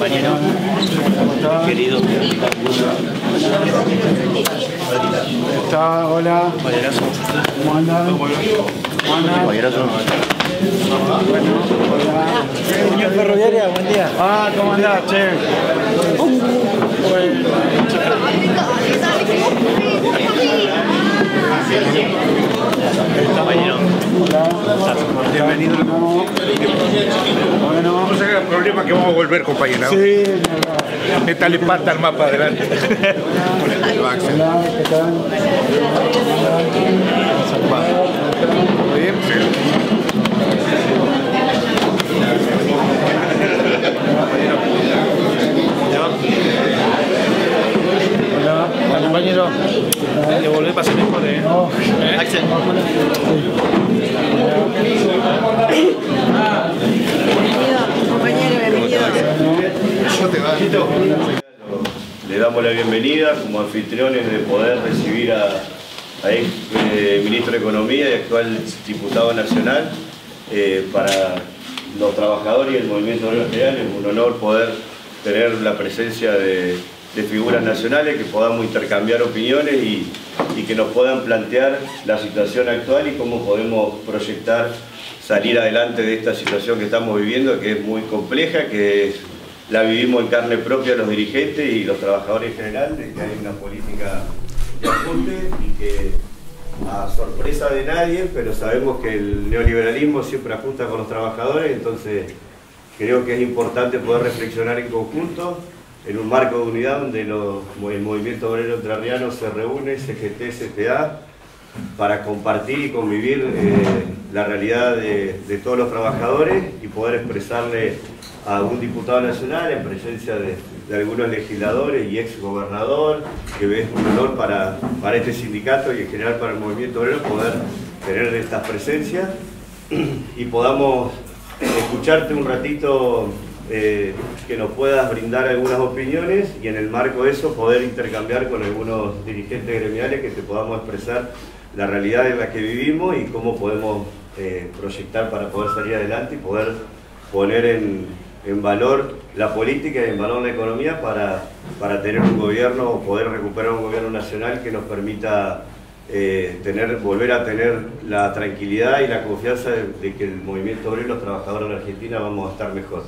compañero. Querido. Está, hola. Compañerazo. ¿Cómo andan? Compañerazo. Bueno, hola. Señor Ferroviaria, buen día. Ah, ¿cómo andás, che? Compañero. Hola. Bienvenido. Bueno. No se haga problema que vamos a volver, compañero. Sí, Métale pata al mapa adelante. hola, ¿qué tal? ¿Todo bien? Hola. Compañero. Le volví a pasar mejor, Axel. Compañero, bienvenido. Le damos la bienvenida como anfitriones de poder recibir a ex ministro de Economía y actual diputado nacional. Para los trabajadores y el movimiento obrero general es un honor poder tener la presencia de figuras nacionales, que podamos intercambiar opiniones y que nos puedan plantear la situación actual y cómo podemos proyectar salir adelante de esta situación que estamos viviendo, que es muy compleja, que la vivimos en carne propia los dirigentes y los trabajadores en general, de que hay una política de ajuste y que, a sorpresa de nadie, pero sabemos que el neoliberalismo siempre ajusta con los trabajadores, entonces creo que es importante poder reflexionar en conjunto en un marco de unidad donde el movimiento obrero entrerriano se reúne, CGT, CTA, para compartir y convivir la realidad de todos los trabajadores y poder expresarle a algún diputado nacional en presencia de algunos legisladores y ex gobernador, que es un honor para este sindicato y en general para el movimiento obrero poder tener estas presencias y podamos escucharte un ratito, que nos puedas brindar algunas opiniones y en el marco de eso poder intercambiar con algunos dirigentes gremiales que te podamos expresar la realidad en la que vivimos y cómo podemos proyectar para poder salir adelante y poder poner en valor la política y en valor la economía para tener un gobierno o poder recuperar un gobierno nacional que nos permita volver a tener la tranquilidad y la confianza de que el movimiento obrero y los trabajadores en Argentina vamos a estar mejor.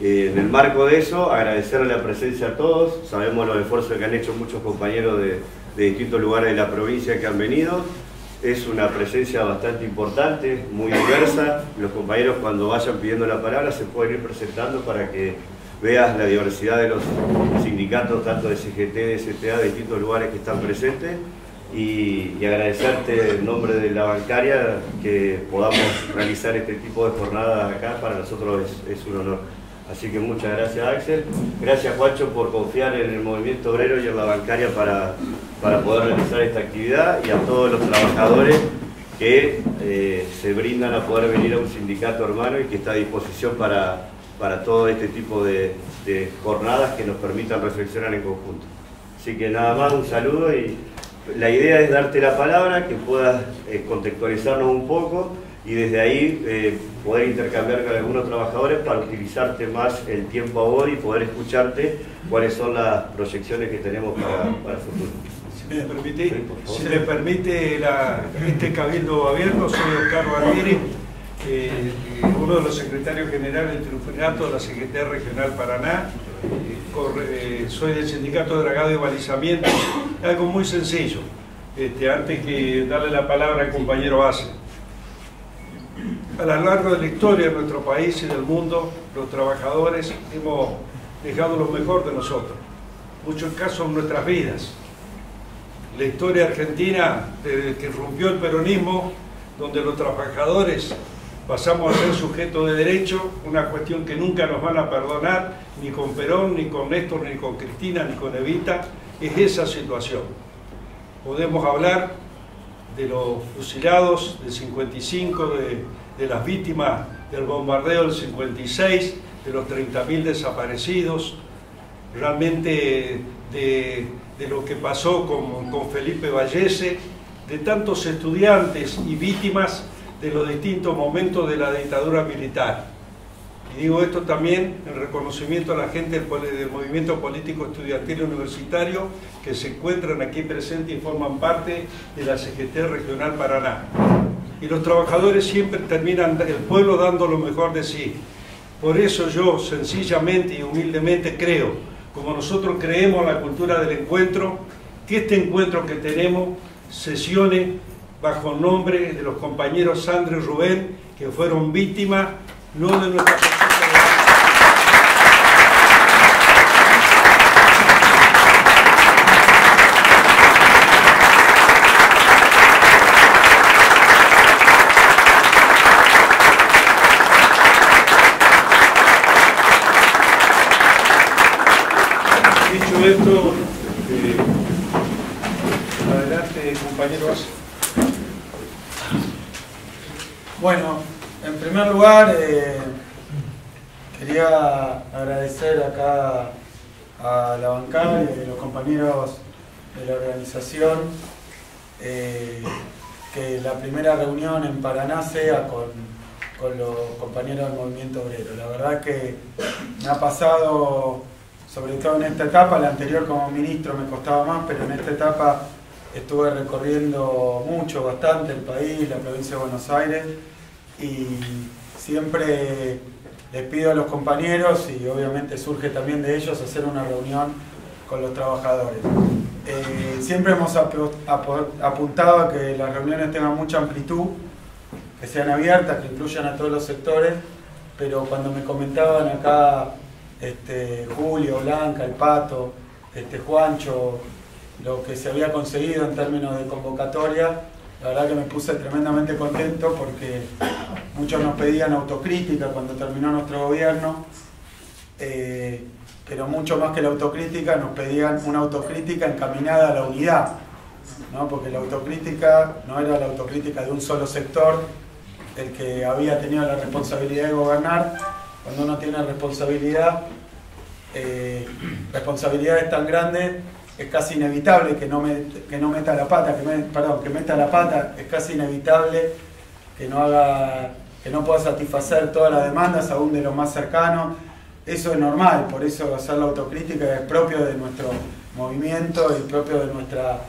En el marco de eso, agradecerle la presencia a todos. Sabemos los esfuerzos que han hecho muchos compañeros de distintos lugares de la provincia que han venido. Es una presencia bastante importante, muy diversa. Los compañeros, cuando vayan pidiendo la palabra, se pueden ir presentando para que veas la diversidad de los sindicatos, tanto de CGT, de CTA, de distintos lugares que están presentes. Y agradecerte en nombre de la bancaria que podamos realizar este tipo de jornadas acá. Para nosotros es un honor. Así que muchas gracias, Axel. Gracias, Juancho, por confiar en el movimiento obrero y en la bancaria para poder realizar esta actividad, y a todos los trabajadores que se brindan a poder venir a un sindicato hermano y que está a disposición para todo este tipo de jornadas que nos permitan reflexionar en conjunto. Así que nada más, un saludo, y la idea es darte la palabra, que puedas contextualizarnos un poco y desde ahí poder intercambiar con algunos trabajadores para utilizarte más el tiempo a vos y poder escucharte cuáles son las proyecciones que tenemos para el futuro. Si me permite este cabildo abierto, soy Oscar Barbieri, uno de los secretarios generales del Triunvirato de la Secretaría Regional Paraná. Soy del Sindicato de Dragado y Balizamiento. Algo muy sencillo, antes que darle la palabra al compañero Ace. A lo largo de la historia de nuestro país y del mundo, los trabajadores hemos dejado lo mejor de nosotros, muchos casos en nuestras vidas. La historia argentina, desde que rompió el peronismo, donde los trabajadores pasamos a ser sujetos de derecho, una cuestión que nunca nos van a perdonar, ni con Perón, ni con Néstor, ni con Cristina, ni con Evita, es esa situación. Podemos hablar de los fusilados del 55, de las víctimas del bombardeo del 56, de los 30.000 desaparecidos, realmente de lo que pasó con Felipe Vallese, de tantos estudiantes y víctimas de los distintos momentos de la dictadura militar. Y digo esto también en reconocimiento a la gente del movimiento político estudiantil universitario que se encuentran aquí presentes y forman parte de la CGT Regional Paraná. Y los trabajadores siempre terminan, el pueblo dando lo mejor de sí. Por eso yo sencillamente y humildemente creo, como nosotros creemos en la cultura del encuentro, que este encuentro que tenemos sesione bajo el nombre de los compañeros Sandra y Rubén, que fueron víctimas no de nuestra persona. Dicho esto, adelante, compañeros. Bueno, en primer lugar, quería agradecer acá a la bancada y a los compañeros de la organización que la primera reunión en Paraná sea con los compañeros del movimiento obrero. La verdad que me ha pasado, sobre todo en esta etapa, la anterior como ministro me costaba más, pero en esta etapa estuve recorriendo mucho, bastante el país, la provincia de Buenos Aires, y siempre les pido a los compañeros, y obviamente surge también de ellos, hacer una reunión con los trabajadores. Siempre hemos apuntado a que las reuniones tengan mucha amplitud, que sean abiertas, que incluyan a todos los sectores, pero cuando me comentaban acá Julio, Blanca, el Pato, Juancho, lo que se había conseguido en términos de convocatoria, la verdad que me puse tremendamente contento porque muchos nos pedían autocrítica cuando terminó nuestro gobierno, pero mucho más que la autocrítica nos pedían una autocrítica encaminada a la unidad, ¿no? Porque la autocrítica no era la autocrítica de un solo sector, el que había tenido la responsabilidad de gobernar. Cuando uno tiene responsabilidades tan grandes, es casi inevitable que no meta la pata, que meta la pata, es casi inevitable que no pueda satisfacer todas las demandas, aún de los más cercanos. Eso es normal, por eso hacer la autocrítica es propio de nuestro movimiento y propio de nuestra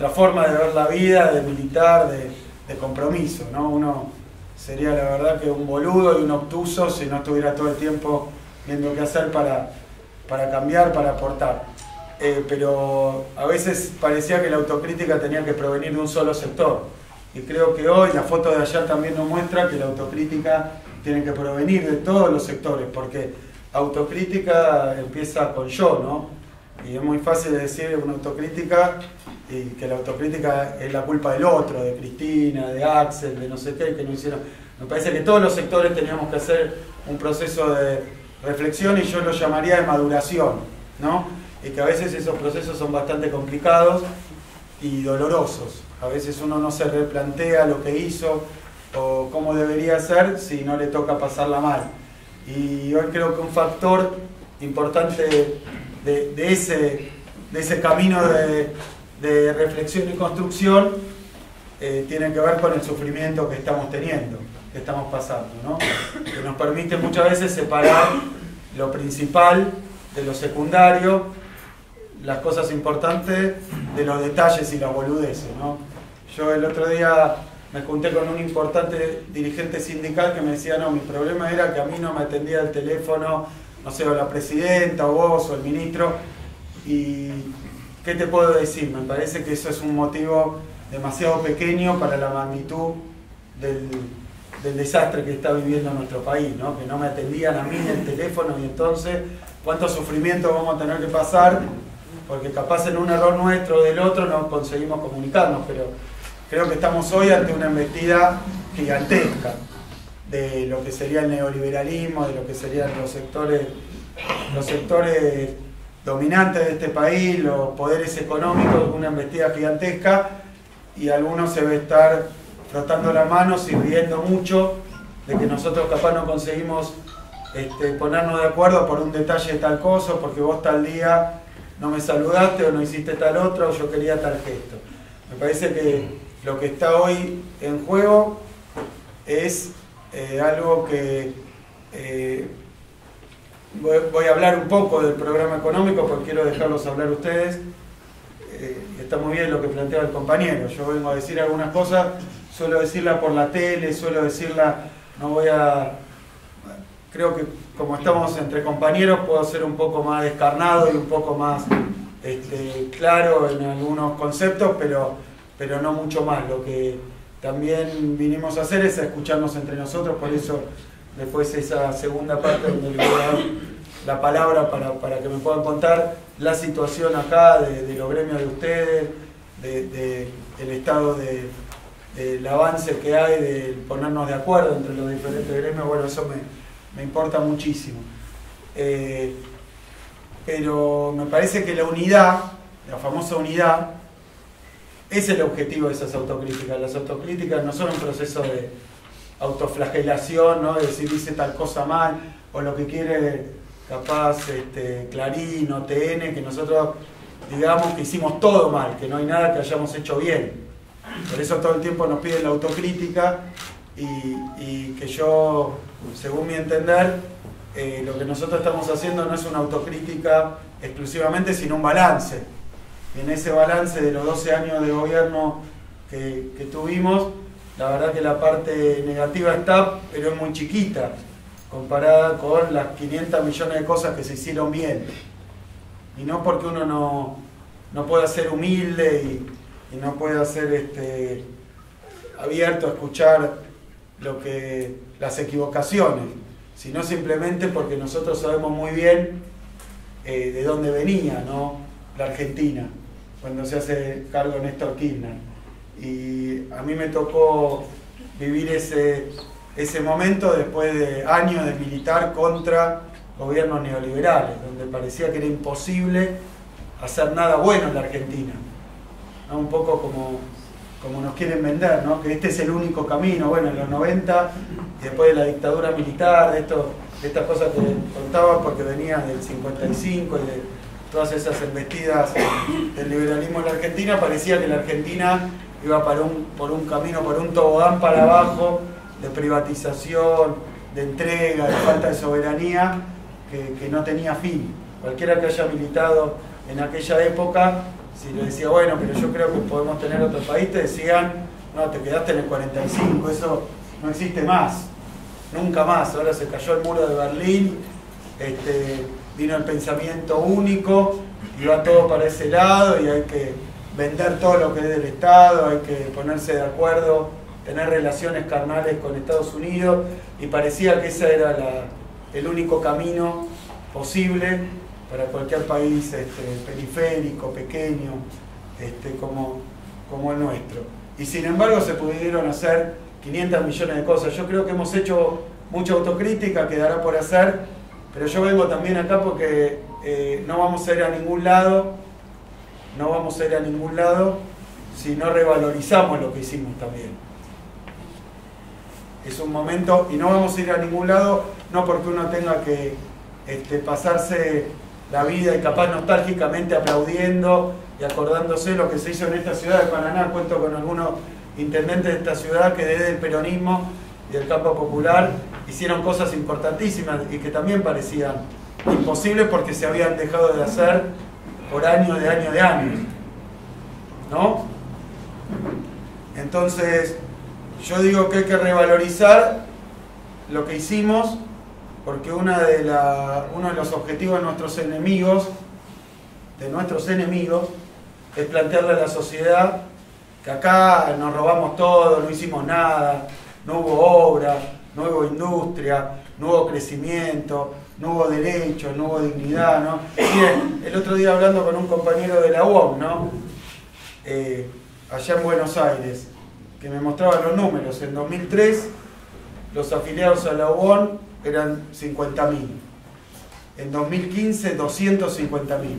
forma de ver la vida, de militar, de compromiso, ¿no? Uno sería la verdad que un boludo y un obtuso si no estuviera todo el tiempo viendo qué hacer para cambiar, para aportar. Pero a veces parecía que la autocrítica tenía que provenir de un solo sector. Y creo que hoy, la foto de ayer también nos muestra que la autocrítica tiene que provenir de todos los sectores, porque autocrítica empieza con yo, ¿no? Y es muy fácil decir una autocrítica y que la autocrítica es la culpa del otro, de Cristina, de Axel, de no sé qué, que no hicieron. Me parece que todos los sectores teníamos que hacer un proceso de reflexión y yo lo llamaría de maduración, ¿no? Y que a veces esos procesos son bastante complicados y dolorosos. A veces uno no se replantea lo que hizo o cómo debería ser si no le toca pasarla mal. Y hoy creo que un factor importante de ese camino de reflexión y construcción tiene que ver con el sufrimiento que estamos teniendo, que estamos pasando, ¿no? Que nos permite muchas veces separar lo principal de lo secundario, las cosas importantes de los detalles y las boludeces, ¿no? Yo el otro día me junté con un importante dirigente sindical que me decía, no, mi problema era que a mí no me atendía el teléfono, no sé, o la presidenta, o vos, o el ministro, y ¿qué te puedo decir? Me parece que eso es un motivo demasiado pequeño para la magnitud del desastre que está viviendo nuestro país, ¿no? Que no me atendían a mí en el teléfono, y entonces cuánto sufrimiento vamos a tener que pasar, porque capaz en un error nuestro o del otro no conseguimos comunicarnos, pero creo que estamos hoy ante una embestida gigantesca de lo que sería el neoliberalismo, de lo que serían los sectores dominantes de este país, los poderes económicos, una embestida gigantesca, y algunos se ve estar frotando las manos y riendo mucho de que nosotros capaz no conseguimos ponernos de acuerdo por un detalle de tal cosa, porque vos tal día no me saludaste o no hiciste tal otra o yo quería tal gesto. Me parece que lo que está hoy en juego es algo que Voy a hablar un poco del programa económico porque quiero dejarlos hablar ustedes. Está muy bien lo que plantea el compañero. Yo vengo a decir algunas cosas, suelo decirla por la tele, suelo decirla, creo que como estamos entre compañeros puedo ser un poco más descarnado y un poco más claro en algunos conceptos, pero no mucho más. Lo que también vinimos a hacer es a escucharnos entre nosotros, por eso después esa segunda parte donde les voy a dar la palabra para que me puedan contar la situación acá de los gremios de ustedes, del estado del avance que hay, de ponernos de acuerdo entre los diferentes gremios. Bueno, eso me importa muchísimo. Pero me parece que la unidad, la famosa unidad, es el objetivo de esas autocríticas. Las autocríticas no son un proceso de autoflagelación, ¿no? De decir hice tal cosa mal, o lo que quiere capaz Clarín o TN, que nosotros digamos que hicimos todo mal, que no hay nada que hayamos hecho bien. Por eso todo el tiempo nos piden la autocrítica y que yo, según mi entender, lo que nosotros estamos haciendo no es una autocrítica exclusivamente, sino un balance. Y en ese balance de los 12 años de gobierno que tuvimos, la verdad que la parte negativa está, pero es muy chiquita, comparada con las 500 millones de cosas que se hicieron bien. Y no porque uno no pueda ser humilde y no pueda ser abierto a escuchar las equivocaciones, sino simplemente porque nosotros sabemos muy bien de dónde venía, ¿no? La Argentina, cuando se hace cargo Néstor Kirchner. Y a mí me tocó vivir ese momento después de años de militar contra gobiernos neoliberales, donde parecía que era imposible hacer nada bueno en la Argentina, ¿no? Un poco como nos quieren vender, ¿no? Que este es el único camino. Bueno, en los 90, y después de la dictadura militar, de estas cosas que contaba porque venían del 55 y de todas esas embestidas del liberalismo en la Argentina, parecía que la Argentina iba por un camino, por un tobogán para abajo, de privatización, de entrega, de falta de soberanía, que no tenía fin. Cualquiera que haya militado en aquella época, si le decía, bueno, pero yo creo que podemos tener otro país, te decían, no, te quedaste en el 45, eso no existe más, nunca más. Ahora se cayó el muro de Berlín, vino el pensamiento único, y va todo para ese lado, y hay que vender todo lo que es del Estado, hay que ponerse de acuerdo, tener relaciones carnales con Estados Unidos, y parecía que ese era el único camino posible para cualquier país periférico, pequeño, como el nuestro. Y sin embargo se pudieron hacer 500 millones de cosas. Yo creo que hemos hecho mucha autocrítica, quedará por hacer, pero yo vengo también acá porque no vamos a ir a ningún lado, si no revalorizamos lo que hicimos también. Es un momento, y no vamos a ir a ningún lado, no porque uno tenga que pasarse la vida y capaz nostálgicamente aplaudiendo y acordándose lo que se hizo en esta ciudad de Paraná. Cuento con algunos intendentes de esta ciudad que desde el peronismo y el campo popular hicieron cosas importantísimas y que también parecían imposibles porque se habían dejado de hacer por años, ¿no? Entonces, yo digo que hay que revalorizar lo que hicimos, porque uno de los objetivos de nuestros enemigos, es plantearle a la sociedad que acá nos robamos todo, no hicimos nada, no hubo obra, no hubo industria, no hubo crecimiento, no hubo derechos, no hubo dignidad, ¿no? Miren, el otro día hablando con un compañero de la UOM, ¿no? Allá en Buenos Aires, que me mostraba los números. En 2003 los afiliados a la UOM eran 50.000. En 2015 250.000.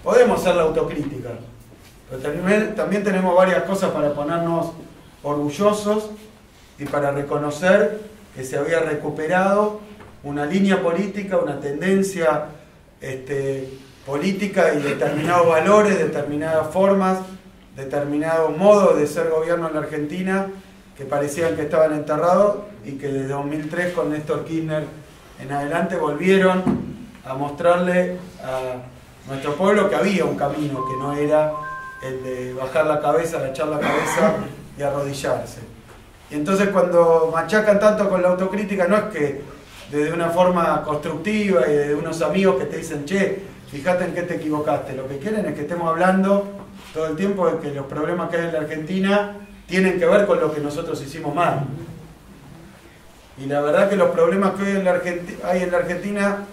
Podemos hacer la autocrítica, pero también tenemos varias cosas para ponernos orgullosos y para reconocer que se había recuperado una línea política, una tendencia política y determinados valores, determinadas formas, determinados modos de ser gobierno en la Argentina que parecían que estaban enterrados, y que desde 2003 con Néstor Kirchner en adelante volvieron a mostrarle a nuestro pueblo que había un camino, que no era el de bajar la cabeza, agachar la cabeza y arrodillarse. Y entonces cuando machacan tanto con la autocrítica, no es que desde una forma constructiva y de unos amigos que te dicen, che, fíjate en qué te equivocaste. Lo que quieren es que estemos hablando todo el tiempo de que los problemas que hay en la Argentina tienen que ver con lo que nosotros hicimos mal. Y la verdad que los problemas que hoy hay en la Argentina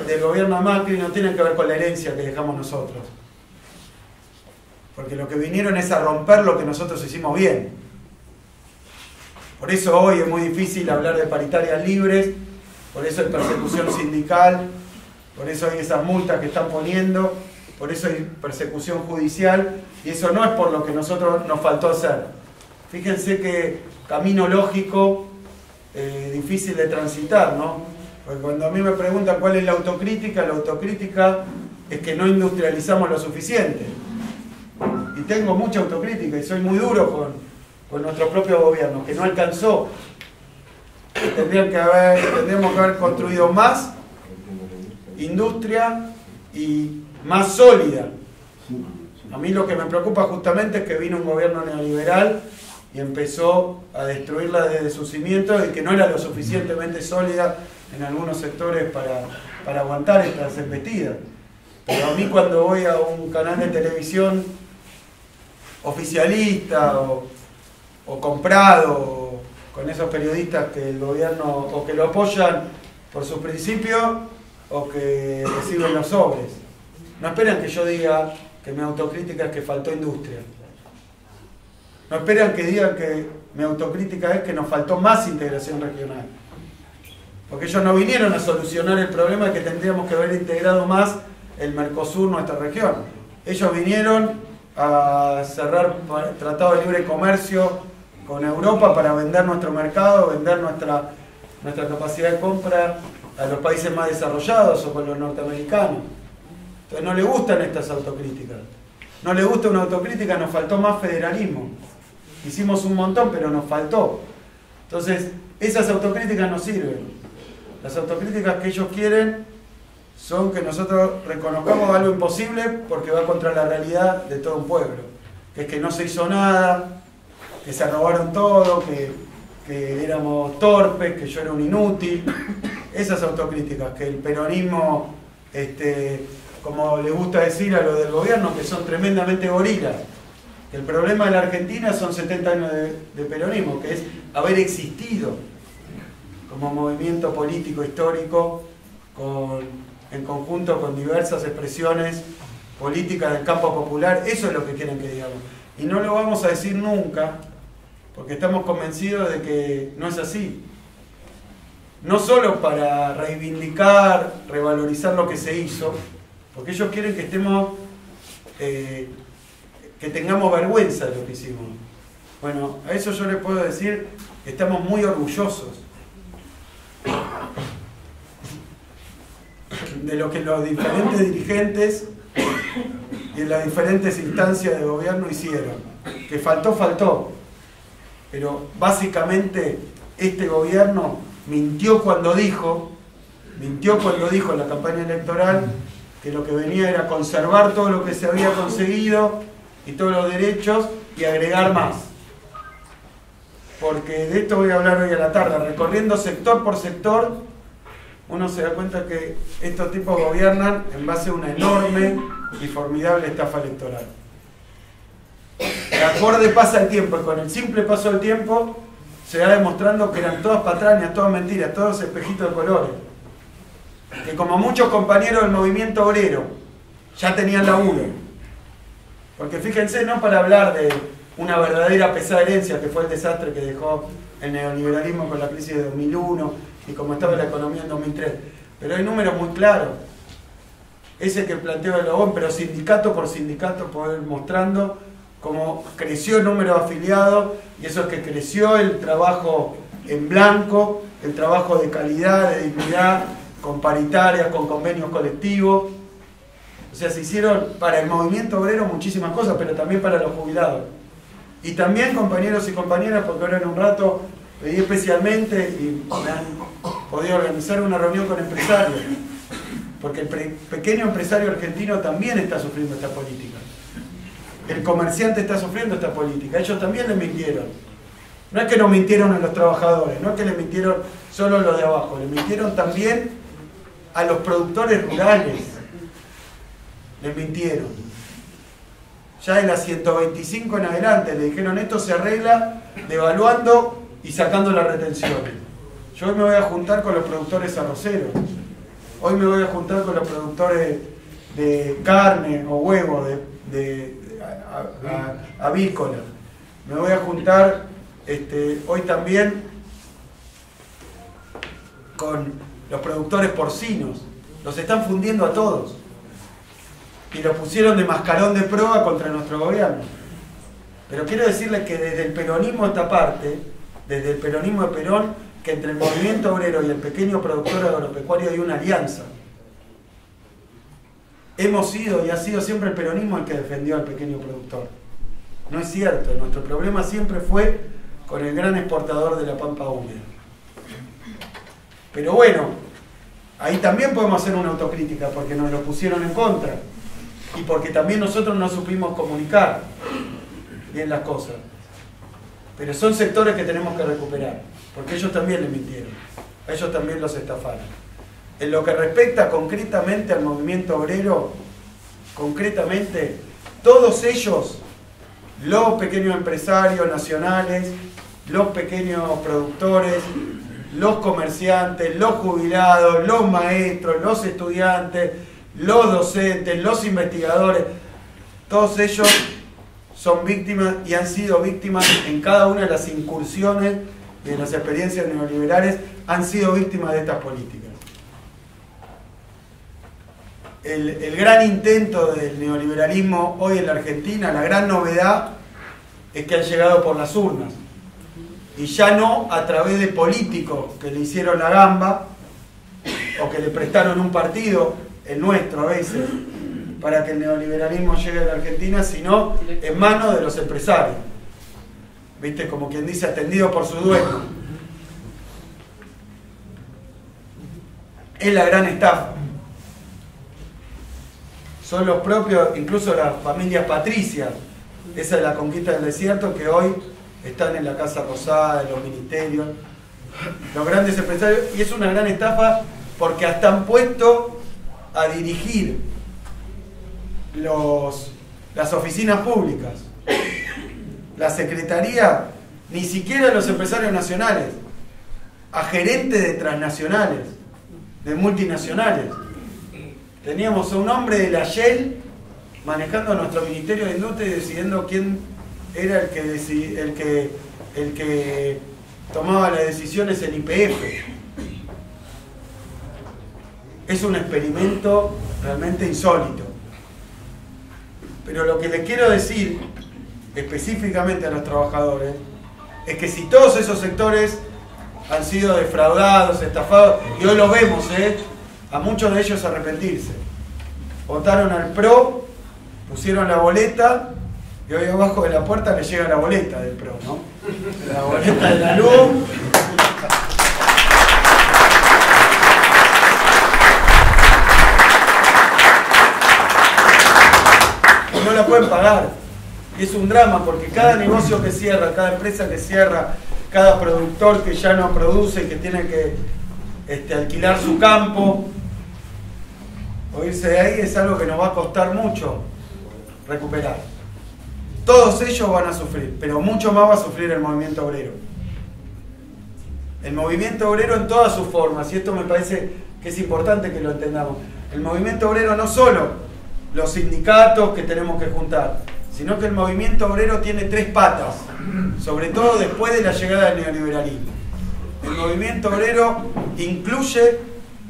del gobierno de Macri no tienen que ver con la herencia que dejamos nosotros. Porque lo que vinieron es a romper lo que nosotros hicimos bien. Por eso hoy es muy difícil hablar de paritarias libres, por eso hay persecución sindical, por eso hay esas multas que están poniendo, por eso hay persecución judicial, y eso no es por lo que nosotros nos faltó hacer. Fíjense que camino lógico, difícil de transitar, ¿no? Porque cuando a mí me preguntan cuál es la autocrítica es que no industrializamos lo suficiente. Y tengo mucha autocrítica y soy muy duro con nuestro propio gobierno, que no alcanzó. Tendríamos que haber construido más industria y más sólida. A mí lo que me preocupa justamente es que vino un gobierno neoliberal y empezó a destruirla desde sus cimientos y que no era lo suficientemente sólida en algunos sectores para aguantar estas embestidas. Pero a mí cuando voy a un canal de televisión oficialista o comprado con esos periodistas que el gobierno o que lo apoyan por sus principios o que reciben los sobres, no esperan que yo diga que mi autocrítica es que faltó industria. No esperan que digan que mi autocrítica es que nos faltó más integración regional. Porque ellos no vinieron a solucionar el problema de que tendríamos que haber integrado más el Mercosur, nuestra región. Ellos vinieron a cerrar tratado de libre comercio con Europa para vender nuestro mercado, vender nuestra capacidad de compra a los países más desarrollados o con los norteamericanos. Entonces no le gustan estas autocríticas. No le gusta una autocrítica, nos faltó más federalismo. Hicimos un montón, pero nos faltó. Entonces, esas autocríticas no sirven. Las autocríticas que ellos quieren son que nosotros reconozcamos algo imposible porque va contra la realidad de todo un pueblo. Que es que no se hizo nada, que se robaron todo, que éramos torpes, que yo era un inútil. Esas autocríticas, que el peronismo, como le gusta decir a lo del gobierno, que son tremendamente gorilas. Que el problema de la Argentina son 70 años de peronismo, que es haber existido como movimiento político histórico en conjunto con diversas expresiones políticas del campo popular. Eso es lo que quieren que digamos. Y no lo vamos a decir nunca, porque estamos convencidos de que no es así. No solo para reivindicar, revalorizar lo que se hizo, porque ellos quieren que estemos, que tengamos vergüenza de lo que hicimos. Bueno, a eso yo les puedo decir que estamos muy orgullosos de lo que los diferentes dirigentes y en las diferentes instancias de gobierno hicieron. Que faltó, pero básicamente este gobierno mintió cuando dijo en la campaña electoral que lo que venía era conservar todo lo que se había conseguido y todos los derechos y agregar más. Porque de esto voy a hablar hoy a la tarde, recorriendo sector por sector, uno se da cuenta que estos tipos gobiernan en base a una enorme y formidable estafa electoral. Acorde pasa el tiempo y con el simple paso del tiempo se va demostrando que eran todas patrañas, todas mentiras, todos espejitos de colores. Que como muchos compañeros del movimiento obrero ya tenían laburo. Porque fíjense, no para hablar de una verdadera pesada herencia que fue el desastre que dejó el neoliberalismo con la crisis de 2001 y como estaba la economía en 2003, pero hay números muy claros. Ese que planteó el Lobón, pero sindicato por sindicato, poder mostrando cómo creció el número de afiliados, y eso es que creció el trabajo en blanco, el trabajo de calidad, de dignidad, con paritarias, con convenios colectivos. O sea, se hicieron para el movimiento obrero muchísimas cosas, pero también para los jubilados. Y también, compañeros y compañeras, porque ahora en un rato pedí especialmente y me han podido organizar una reunión con empresarios, porque el pequeño empresario argentino también está sufriendo esta política. El comerciante está sufriendo esta política, ellos también le mintieron. No es que nos mintieron a los trabajadores, no es que le mintieron solo a los de abajo, le mintieron también a los productores rurales. Les mintieron. Ya de las 125 en adelante le dijeron esto se arregla devaluando y sacando las retenciones. Yo hoy me voy a juntar con los productores arroceros, hoy me voy a juntar con los productores de carne o huevo, avícola. Me voy a juntar hoy también con los productores porcinos. Los están fundiendo a todos. Y los pusieron de mascarón de proa contra nuestro gobierno. Pero quiero decirles que desde el peronismo esta parte, desde el peronismo de Perón, que entre el movimiento obrero y el pequeño productor agropecuario hay una alianza. Hemos sido y ha sido siempre el peronismo el que defendió al pequeño productor. No es cierto, nuestro problema siempre fue con el gran exportador de la pampa húmeda. Pero bueno, ahí también podemos hacer una autocrítica porque nos lo pusieron en contra y porque también nosotros no supimos comunicar bien las cosas. Pero son sectores que tenemos que recuperar, porque ellos también les mintieron, a ellos también los estafaron. En lo que respecta concretamente al movimiento obrero, concretamente, todos ellos, los pequeños empresarios nacionales, los pequeños productores, los comerciantes, los jubilados, los maestros, los estudiantes, los docentes, los investigadores, todos ellos son víctimas y han sido víctimas en cada una de las incursiones de las experiencias neoliberales, han sido víctimas de estas políticas. El gran intento del neoliberalismo hoy en la Argentina, la gran novedad es que han llegado por las urnas y ya no a través de políticos que le hicieron la gamba o que le prestaron un partido, el nuestro a veces, para que el neoliberalismo llegue a la Argentina, sino en manos de los empresarios. ¿Viste? Como quien dice, atendido por su dueño. Es la gran estafa. Son los propios, incluso las familias patricias, esa es la conquista del desierto, que hoy están en la Casa Rosada, en los ministerios, los grandes empresarios, y es una gran estafa porque hasta han puesto a dirigir las oficinas públicas, la secretaría, ni siquiera los empresarios nacionales, a gerentes de transnacionales, de multinacionales. Teníamos a un hombre de la Shell manejando nuestro Ministerio de Industria y decidiendo quién era el que tomaba las decisiones en YPF. Es un experimento realmente insólito. Pero lo que les quiero decir específicamente a los trabajadores es que si todos esos sectores han sido defraudados, estafados, y hoy lo vemos, a muchos de ellos arrepentirse. Votaron al PRO, pusieron la boleta, y hoy abajo de la puerta les llega la boleta del PRO, ¿no? La boleta de la luz. No la pueden pagar. Y es un drama porque cada negocio que cierra, cada empresa que cierra, cada productor que ya no produce y que tiene que alquilar su campo o irse de ahí es algo que nos va a costar mucho recuperar. Todos ellos van a sufrir, pero mucho más va a sufrir el movimiento obrero. El movimiento obrero en todas sus formas, y esto me parece que es importante que lo entendamos. El movimiento obrero no solo los sindicatos que tenemos que juntar, sino que el movimiento obrero tiene tres patas, sobre todo después de la llegada del neoliberalismo. El movimiento obrero incluye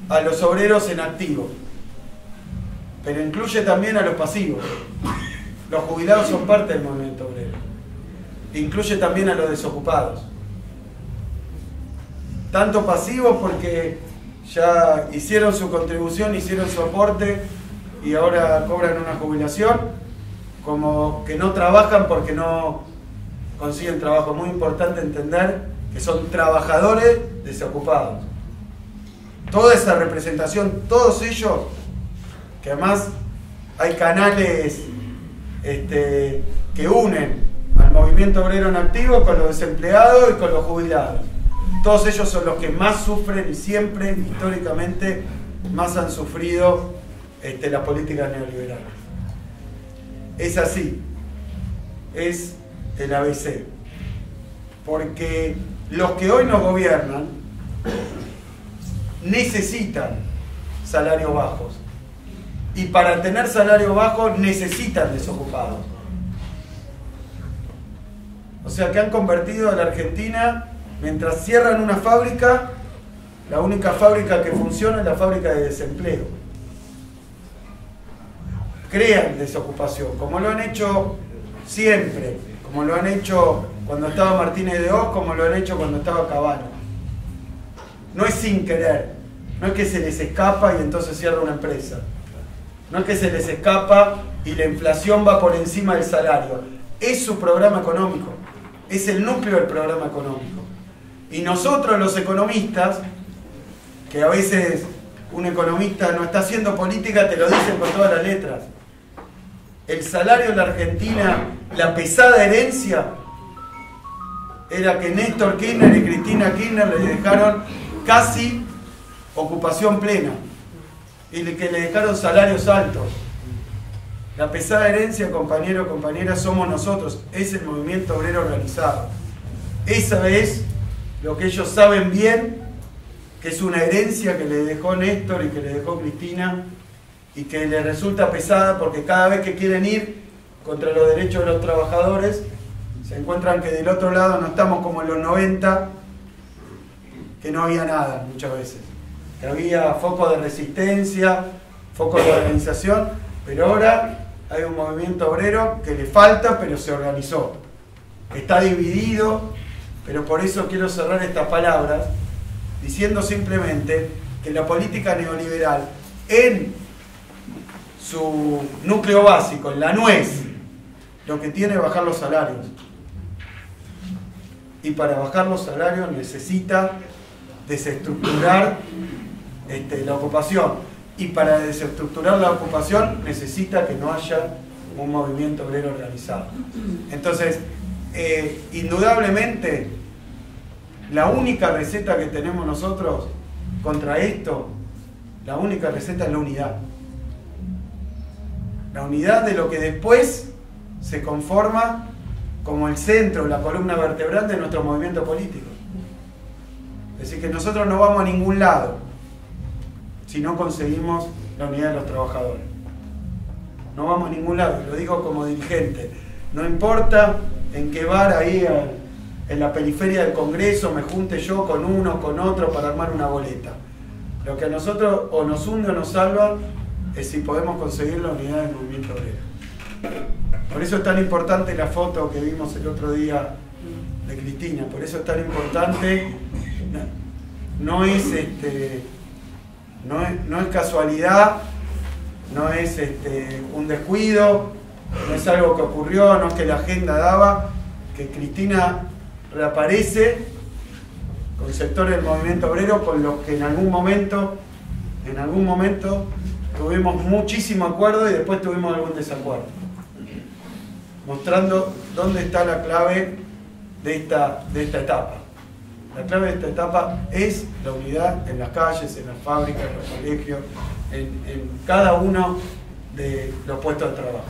a los obreros en activo, pero incluye también a los pasivos. Los jubilados son parte del movimiento obrero. Incluye también a los desocupados. Tanto pasivos porque ya hicieron su contribución, hicieron su aporte y ahora cobran una jubilación, como que no trabajan porque no consiguen trabajo. Muy importante entender que son trabajadores desocupados. Toda esa representación, todos ellos, que además hay canales que unen al movimiento obrero en activo con los desempleados y con los jubilados. Todos ellos son los que más sufren y siempre, históricamente, más han sufrido las políticas neoliberales. Es así, es el ABC. Porque los que hoy nos gobiernan necesitan salarios bajos. Y para tener salarios bajos necesitan desocupados. O sea que han convertido a la Argentina, mientras cierran una fábrica, la única fábrica que funciona es la fábrica de desempleo. Crean desocupación, como lo han hecho siempre, como lo han hecho cuando estaba Martínez de Oz, como lo han hecho cuando estaba Cavallo. No es sin querer, no es que se les escapa y entonces cierra una empresa. No es que se les escapa y la inflación va por encima del salario. Es su programa económico, es el núcleo del programa económico. Y nosotros los economistas, que a veces un economista no está haciendo política, te lo dicen con todas las letras. El salario en la Argentina, la pesada herencia, era que Néstor Kirchner y Cristina Kirchner le dejaron casi ocupación plena y que le dejaron salarios altos. La pesada herencia, compañeros, compañeras, somos nosotros, es el movimiento obrero organizado. Esa es lo que ellos saben bien, que es una herencia que le dejó Néstor y que le dejó Cristina, y que les resulta pesada porque cada vez que quieren ir contra los derechos de los trabajadores, se encuentran que del otro lado no estamos como en los 90, que no había nada muchas veces. Que había focos de resistencia, focos de organización, pero ahora hay un movimiento obrero que le falta, pero se organizó. Está dividido, pero por eso quiero cerrar estas palabras diciendo simplemente que la política neoliberal en su núcleo básico, en la nuez, lo que tiene es bajar los salarios. Y para bajar los salarios necesita desestructurar la ocupación. Y para desestructurar la ocupación necesita que no haya un movimiento obrero organizado. Entonces, indudablemente, la única receta que tenemos nosotros contra esto, la única receta es la unidad. La unidad de lo que después se conforma como el centro, la columna vertebral de nuestro movimiento político. Es decir, que nosotros no vamos a ningún lado si no conseguimos la unidad de los trabajadores. No vamos a ningún lado, lo digo como dirigente. No importa en qué bar ahí en la periferia del Congreso me junte yo con uno o con otro para armar una boleta. Lo que a nosotros o nos hunde o nos salva es si podemos conseguir la unidad del movimiento obrero. Por eso es tan importante la foto que vimos el otro día de Cristina, por eso es tan importante, no es casualidad, no es un descuido, no es algo que ocurrió, no es que la agenda daba, que Cristina reaparece con sectores del movimiento obrero con los que en algún momento tuvimos muchísimo acuerdo y después tuvimos algún desacuerdo, mostrando dónde está la clave de esta etapa. La clave de esta etapa es la unidad en las calles, en las fábricas, en los colegios, en cada uno de los puestos de trabajo.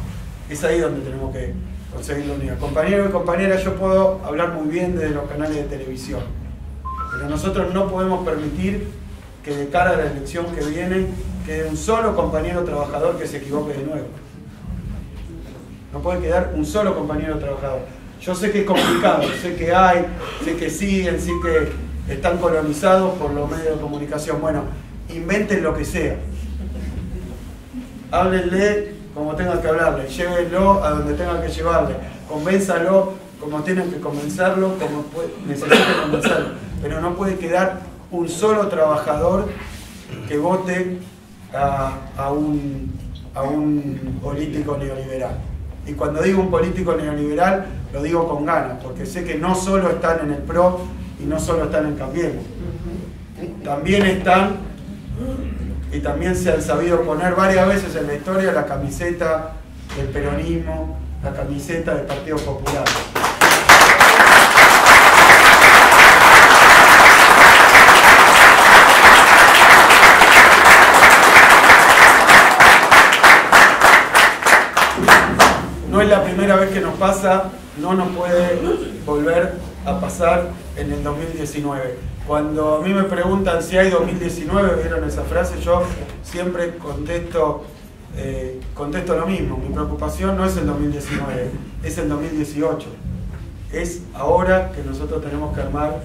Es ahí donde tenemos que conseguir la unidad. Compañeros y compañeras, yo puedo hablar muy bien desde los canales de televisión, pero nosotros no podemos permitir que de cara a la elección que viene quede un solo compañero trabajador que se equivoque de nuevo. No puede quedar un solo compañero trabajador. Yo sé que es complicado, sé que siguen, sé que están colonizados por los medios de comunicación. Bueno, inventen lo que sea. Háblenle como tengan que hablarle, llévenlo a donde tengan que llevarle, convénzalo como tienen que convencerlo, como necesiten convencerlo. Pero no puede quedar un solo trabajador que vote a un político neoliberal. Y cuando digo un político neoliberal, lo digo con ganas, porque sé que no solo están en el PRO y no solo están en Cambiemos. También están, y también se han sabido poner varias veces en la historia, la camiseta del peronismo, la camiseta del Partido Popular. No es la primera vez que nos pasa, no nos puede volver a pasar en el 2019. Cuando a mí me preguntan si hay 2019, ¿vieron esa frase? Yo siempre contesto lo mismo. Mi preocupación no es el 2019, es el 2018. Es ahora que nosotros tenemos que armar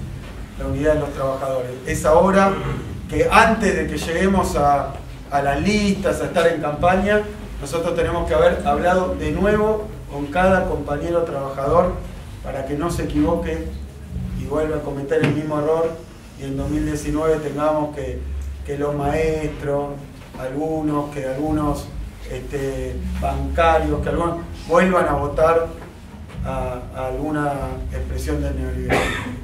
la unidad de los trabajadores. Es ahora que antes de que lleguemos a las listas, a estar en campaña, nosotros tenemos que haber hablado de nuevo con cada compañero trabajador para que no se equivoque y vuelva a cometer el mismo error y en 2019 tengamos que los maestros, algunos bancarios, que algunos vuelvan a votar a alguna expresión del neoliberalismo.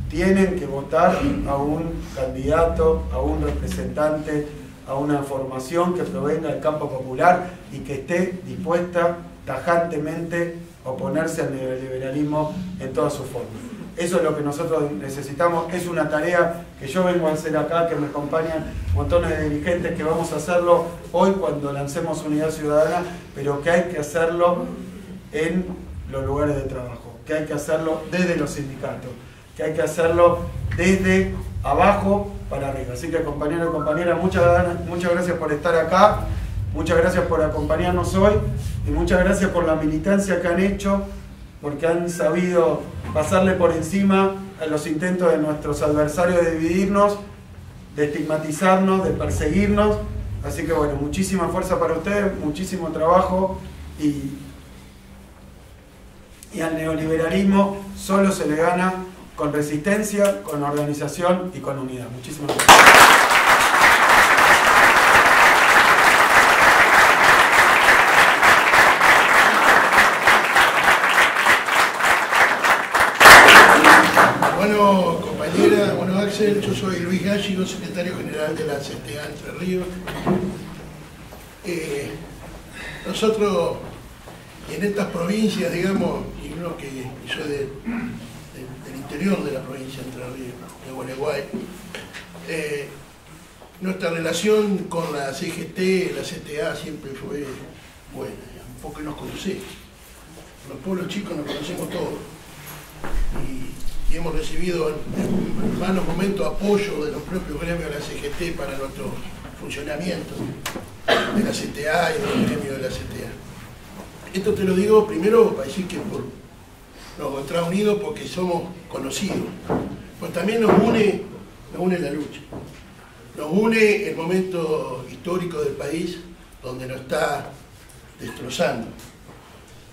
Tienen que votar a un candidato, a un representante, a una formación que provenga del campo popular y que esté dispuesta tajantemente a oponerse al neoliberalismo en todas sus formas. Eso es lo que nosotros necesitamos, es una tarea que yo vengo a hacer acá, que me acompañan montones de dirigentes, que vamos a hacerlo hoy cuando lancemos Unidad Ciudadana, pero que hay que hacerlo en los lugares de trabajo, que hay que hacerlo desde los sindicatos, que hay que hacerlo desde abajo para arriba. Así que compañeros y compañeras, muchas gracias por estar acá, muchas gracias por acompañarnos hoy y muchas gracias por la militancia que han hecho, porque han sabido pasarle por encima a los intentos de nuestros adversarios de dividirnos, de estigmatizarnos, de perseguirnos. Así que bueno, muchísima fuerza para ustedes, muchísimo trabajo y al neoliberalismo solo se le gana con resistencia, con organización y con unidad. Muchísimas gracias. Bueno, compañera, bueno, Axel, yo soy Luis Gallego, secretario general de la CTA Entre Ríos. Nosotros en estas provincias, digamos, y uno que soy del interior de la provincia de Entre Ríos, de Gualeguay, nuestra relación con la CGT, la CTA siempre fue buena, un poco nos conocemos. Los pueblos chicos nos conocemos todos. Y hemos recibido en malos momentos apoyo de los propios gremios de la CGT para nuestro funcionamiento, de la CTA y de los gremios de la CTA. Esto te lo digo primero para decir que nos encontramos unidos porque somos conocidos, pues también nos une la lucha, nos une el momento histórico del país donde nos está destrozando.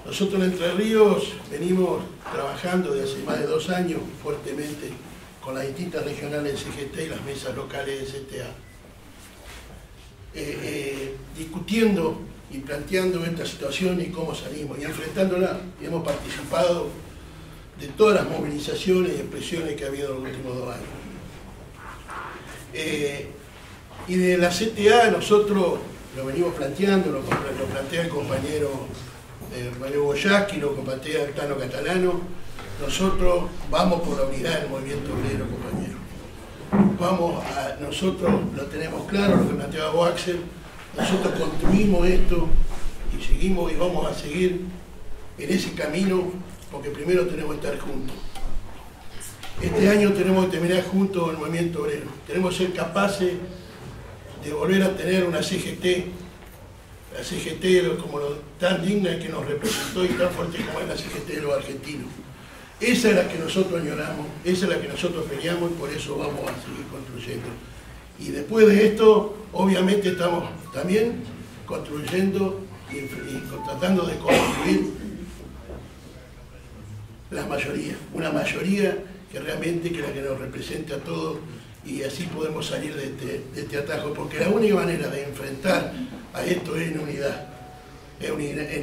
Nosotros en Entre Ríos venimos trabajando desde hace más de 2 años fuertemente con las distintas regionales de CGT y las mesas locales de CTA, discutiendo y planteando esta situación y cómo salimos y enfrentándola. Y hemos participado de todas las movilizaciones y expresiones que ha habido en los últimos 2 años. Y de la CTA nosotros lo venimos planteando, lo plantea el compañero Mario Boyaski, lo plantea el Tano Catalano. Nosotros vamos por la unidad del movimiento obrero, compañero. Nosotros lo tenemos claro, lo que planteaba vos, Axel. Nosotros construimos esto y seguimos y vamos a seguir en ese camino porque primero tenemos que estar juntos. Este año tenemos que terminar juntos el movimiento obrero. Tenemos que ser capaces de volver a tener una CGT, la CGT como tan digna que nos representó y tan fuerte como es la CGT de los argentinos. Esa es la que nosotros añoramos, esa es la que nosotros peleamos y por eso vamos a seguir construyendo. Y después de esto, obviamente estamos también construyendo y tratando de construir la mayoría, una mayoría que realmente que la que nos represente a todos y así podemos salir de este atajo, porque la única manera de enfrentar a esto es en unidad. En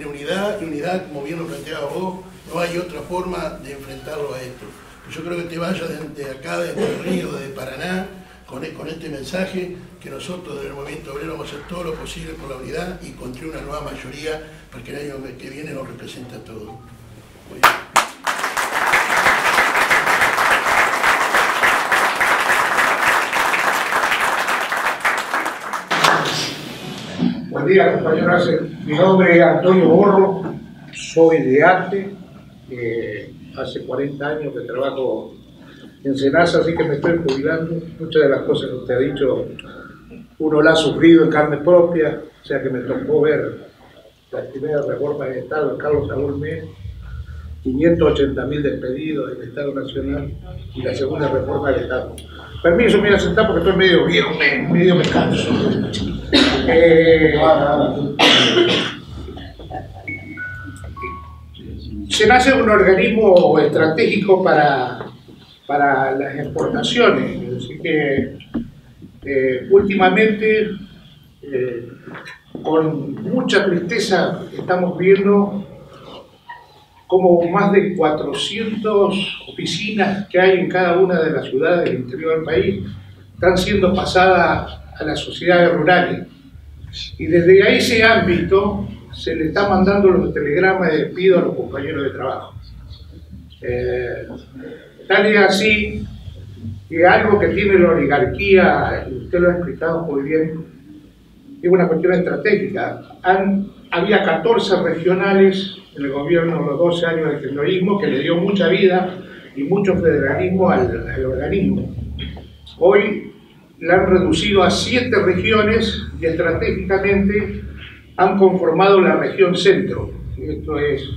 unidad, como bien lo planteaba vos, no hay otra forma de enfrentarlo a esto. Yo creo que te vayas de acá, de Entre Ríos, de Paraná, con este mensaje, que nosotros del Movimiento Obrero vamos a hacer todo lo posible por la unidad y construir una nueva mayoría para que el año que viene nos represente a todos. Muy bien. Buen día, compañeros. Mi nombre es Antonio Borro, soy de ATE, hace 40 años que trabajo en Senasa, así que me estoy jubilando. Muchas de las cosas que usted ha dicho, uno las ha sufrido en carne propia, o sea que me tocó ver la primera reforma del Estado de Carlos Saúl Menem, 580.000 despedidos del Estado Nacional, y la segunda reforma del Estado. Permiso, me voy a sentar porque estoy medio viejo, medio me canso. Senasa es un organismo estratégico para las exportaciones, así que últimamente con mucha tristeza estamos viendo como más de 400 oficinas que hay en cada una de las ciudades del interior del país están siendo pasadas a las sociedades rurales. Y desde ahí ese ámbito se le está mandando los telegramas de despido a los compañeros de trabajo. Tal es así que algo que tiene la oligarquía, y usted lo ha explicado muy bien, es una cuestión estratégica. Había 14 regionales en el gobierno de los 12 años del kirchnerismo que le dio mucha vida y mucho federalismo al organismo. Hoy la han reducido a 7 regiones y estratégicamente han conformado la región centro. Esto es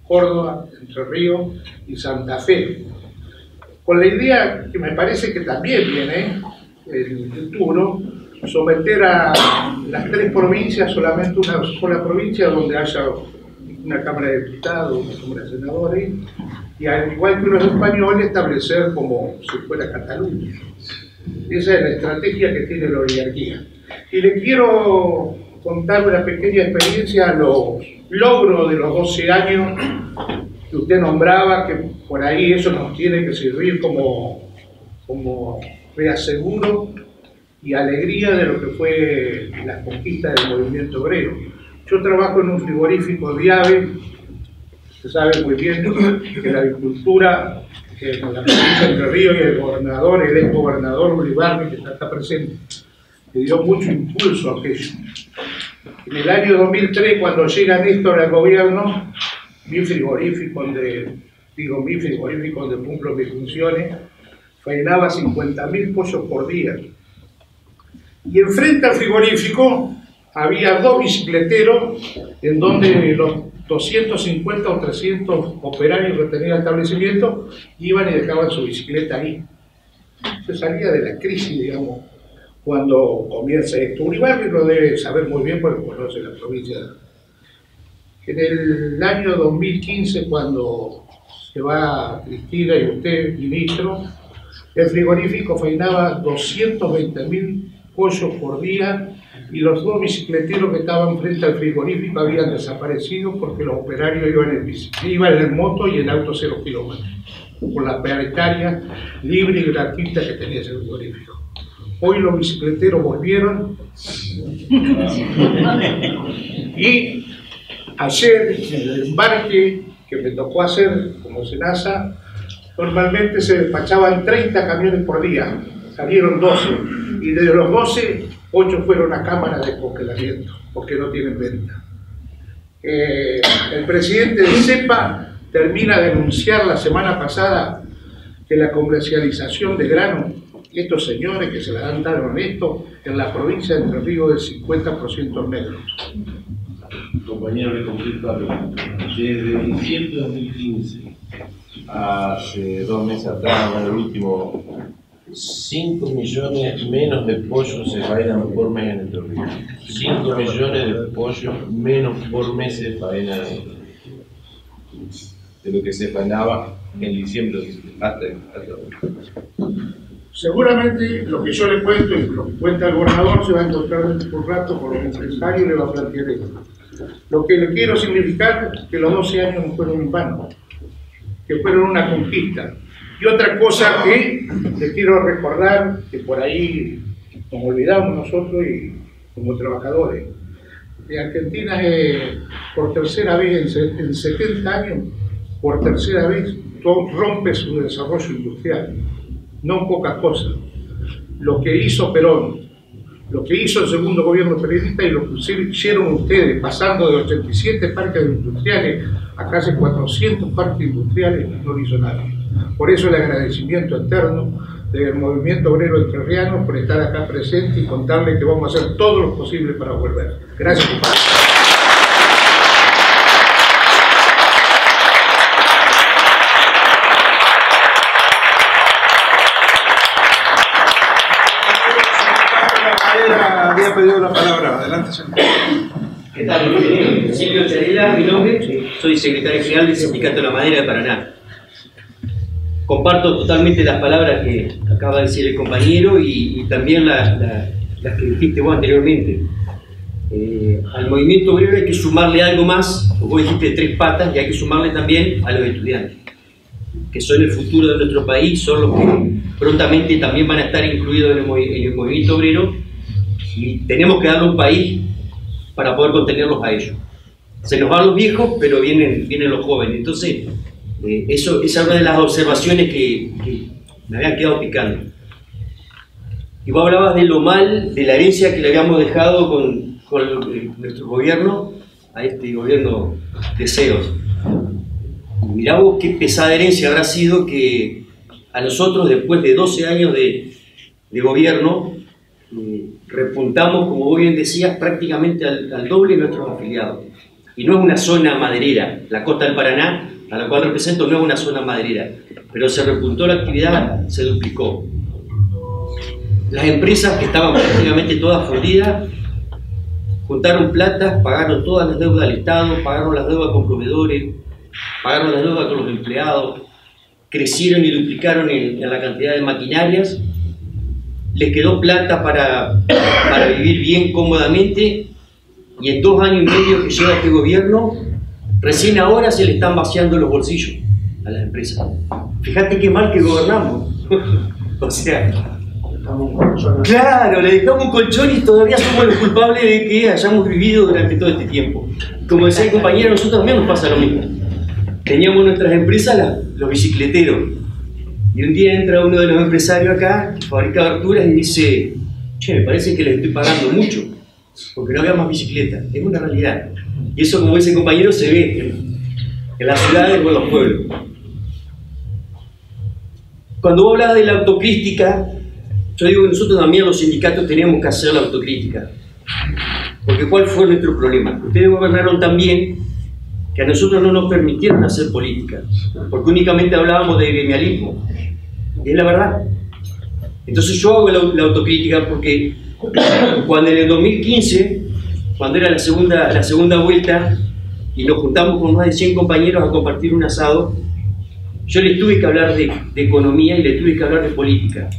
Córdoba, Entre Ríos y Santa Fe. Con la idea que me parece que también viene el futuro, someter a las 3 provincias solamente una sola provincia donde haya una Cámara de Diputados, una Cámara de Senadores, y al igual que los españoles establecer como si fuera Cataluña. Esa es la estrategia que tiene la oligarquía. Y le quiero contar una pequeña experiencia a los logros de los 12 años que usted nombraba, que por ahí eso nos tiene que servir como reaseguro y alegría de lo que fue la conquista del movimiento obrero. Yo trabajo en un frigorífico de aves. Se sabe muy bien que la agricultura en la provincia de Entre Ríos y el gobernador, el ex gobernador Ulibarri, que está acá presente, le dio mucho impulso a aquello. En el año 2003, cuando llega Néstor al gobierno, mi frigorífico donde cumplo mis funciones, faenaba 50.000 pollos por día. Y enfrente al frigorífico había 2 bicicleteros en donde los 250 o 300 operarios que tenía el establecimiento iban y dejaban su bicicleta ahí. Se salía de la crisis, digamos, cuando comienza esto. Ulibarri lo debe saber muy bien porque conoce la provincia. En el año 2015, cuando se va Cristina y usted, ministro, el frigorífico faenaba 220.000 pollos por día y los 2 bicicleteros que estaban frente al frigorífico habían desaparecido porque los operarios iban en moto y en auto 0 kilómetros, por la paritaria libre y gratuita que tenía ese frigorífico. Hoy los bicicleteros volvieron y ayer en el embarque que me tocó hacer como Senasa, normalmente se despachaban 30 camiones por día, salieron 12 y de los 12, 8 fueron a cámara de congelamiento porque no tienen venta. El presidente de CEPA termina de denunciar la semana pasada que la comercialización de grano, estos señores que se la dan tan honesto, en la provincia de Entre Ríos es 50% menos. Compañero, le conflicto a desde diciembre de 2015 hace 2 meses atrás, en el último, 5 millones menos de pollos se faenan por mes en Entre Ríos. 5 millones de pollos menos por mes se faenan de lo que se faenaba en diciembre hasta hoy. Seguramente lo que yo le cuento y lo que cuenta el gobernador se va a encontrar dentro de un rato con los empresarios y le va a plantear esto. Lo que le quiero significar es que los 12 años no fueron en vano, que fueron una conquista. Y otra cosa que les quiero recordar, que por ahí nos olvidamos nosotros y como trabajadores. Argentina por tercera vez en 70 años, por tercera vez rompe su desarrollo industrial. No pocas cosas. Lo que hizo Perón, lo que hizo el segundo gobierno peronista y lo que hicieron ustedes, pasando de 87 parques industriales a casi 400 parques industriales, no lo hizo nadie. Por eso el agradecimiento eterno del movimiento obrero entrerriano por estar acá presente y contarle que vamos a hacer todo lo posible para volver. Gracias, compadre. Había pedido la palabra. Adelante, señor. ¿Qué tal? Silvio Charela, mi nombre. Soy secretario general del Sindicato de la Madera de Paraná. Comparto totalmente las palabras que acaba de decir el compañero y también las que dijiste vos anteriormente. Al movimiento obrero hay que sumarle algo más, vos dijiste 3 patas, y hay que sumarle también a los estudiantes, que son el futuro de nuestro país, son los que prontamente también van a estar incluidos en el movimiento obrero, y tenemos que darle un país para poder contenerlos a ellos. Se nos van los viejos, pero vienen los jóvenes. Entonces, esa es una de las observaciones que me habían quedado picando. Y vos hablabas de lo mal, de la herencia que le habíamos dejado con nuestro gobierno, a este gobierno de CEOs. Mirá vos qué pesada herencia habrá sido que a nosotros, después de 12 años de gobierno, repuntamos, como vos bien decías, prácticamente al doble de nuestros afiliados. Y no es una zona maderera, la costa del Paraná, a la cual represento, no es una zona maderera, pero se repuntó la actividad, se duplicó. Las empresas que estaban prácticamente todas fundidas, juntaron plata, pagaron todas las deudas al Estado, pagaron las deudas con proveedores, pagaron las deudas con los empleados, crecieron y duplicaron en la cantidad de maquinarias, les quedó plata para vivir bien, cómodamente, y en 2 años y medio que lleva este gobierno, recién ahora se le están vaciando los bolsillos a las empresas. Fíjate qué mal que gobernamos. O sea, claro, le dejamos un colchón y todavía somos los culpables de que hayamos vivido durante todo este tiempo. Como decía el compañero, a nosotros también nos pasa lo mismo. Teníamos nuestras empresas, los bicicleteros, y un día entra uno de los empresarios acá, que fabrica aberturas, y dice: che, me parece que les estoy pagando mucho, porque no había más bicicletas. Es una realidad. Y eso, como dice el compañero, se ve en las ciudades o en los pueblos. Cuando vos hablas de la autocrítica, yo digo que nosotros también, los sindicatos, tenemos que hacer la autocrítica. Porque ¿cuál fue nuestro problema? Ustedes gobernaron tan bien que a nosotros no nos permitieron hacer política, porque únicamente hablábamos de gremialismo. Y es la verdad. Entonces yo hago la autocrítica porque cuando en el 2015, cuando era la segunda vuelta, y nos juntamos con más de 100 compañeros a compartir un asado, yo les tuve que hablar de economía y les tuve que hablar de política.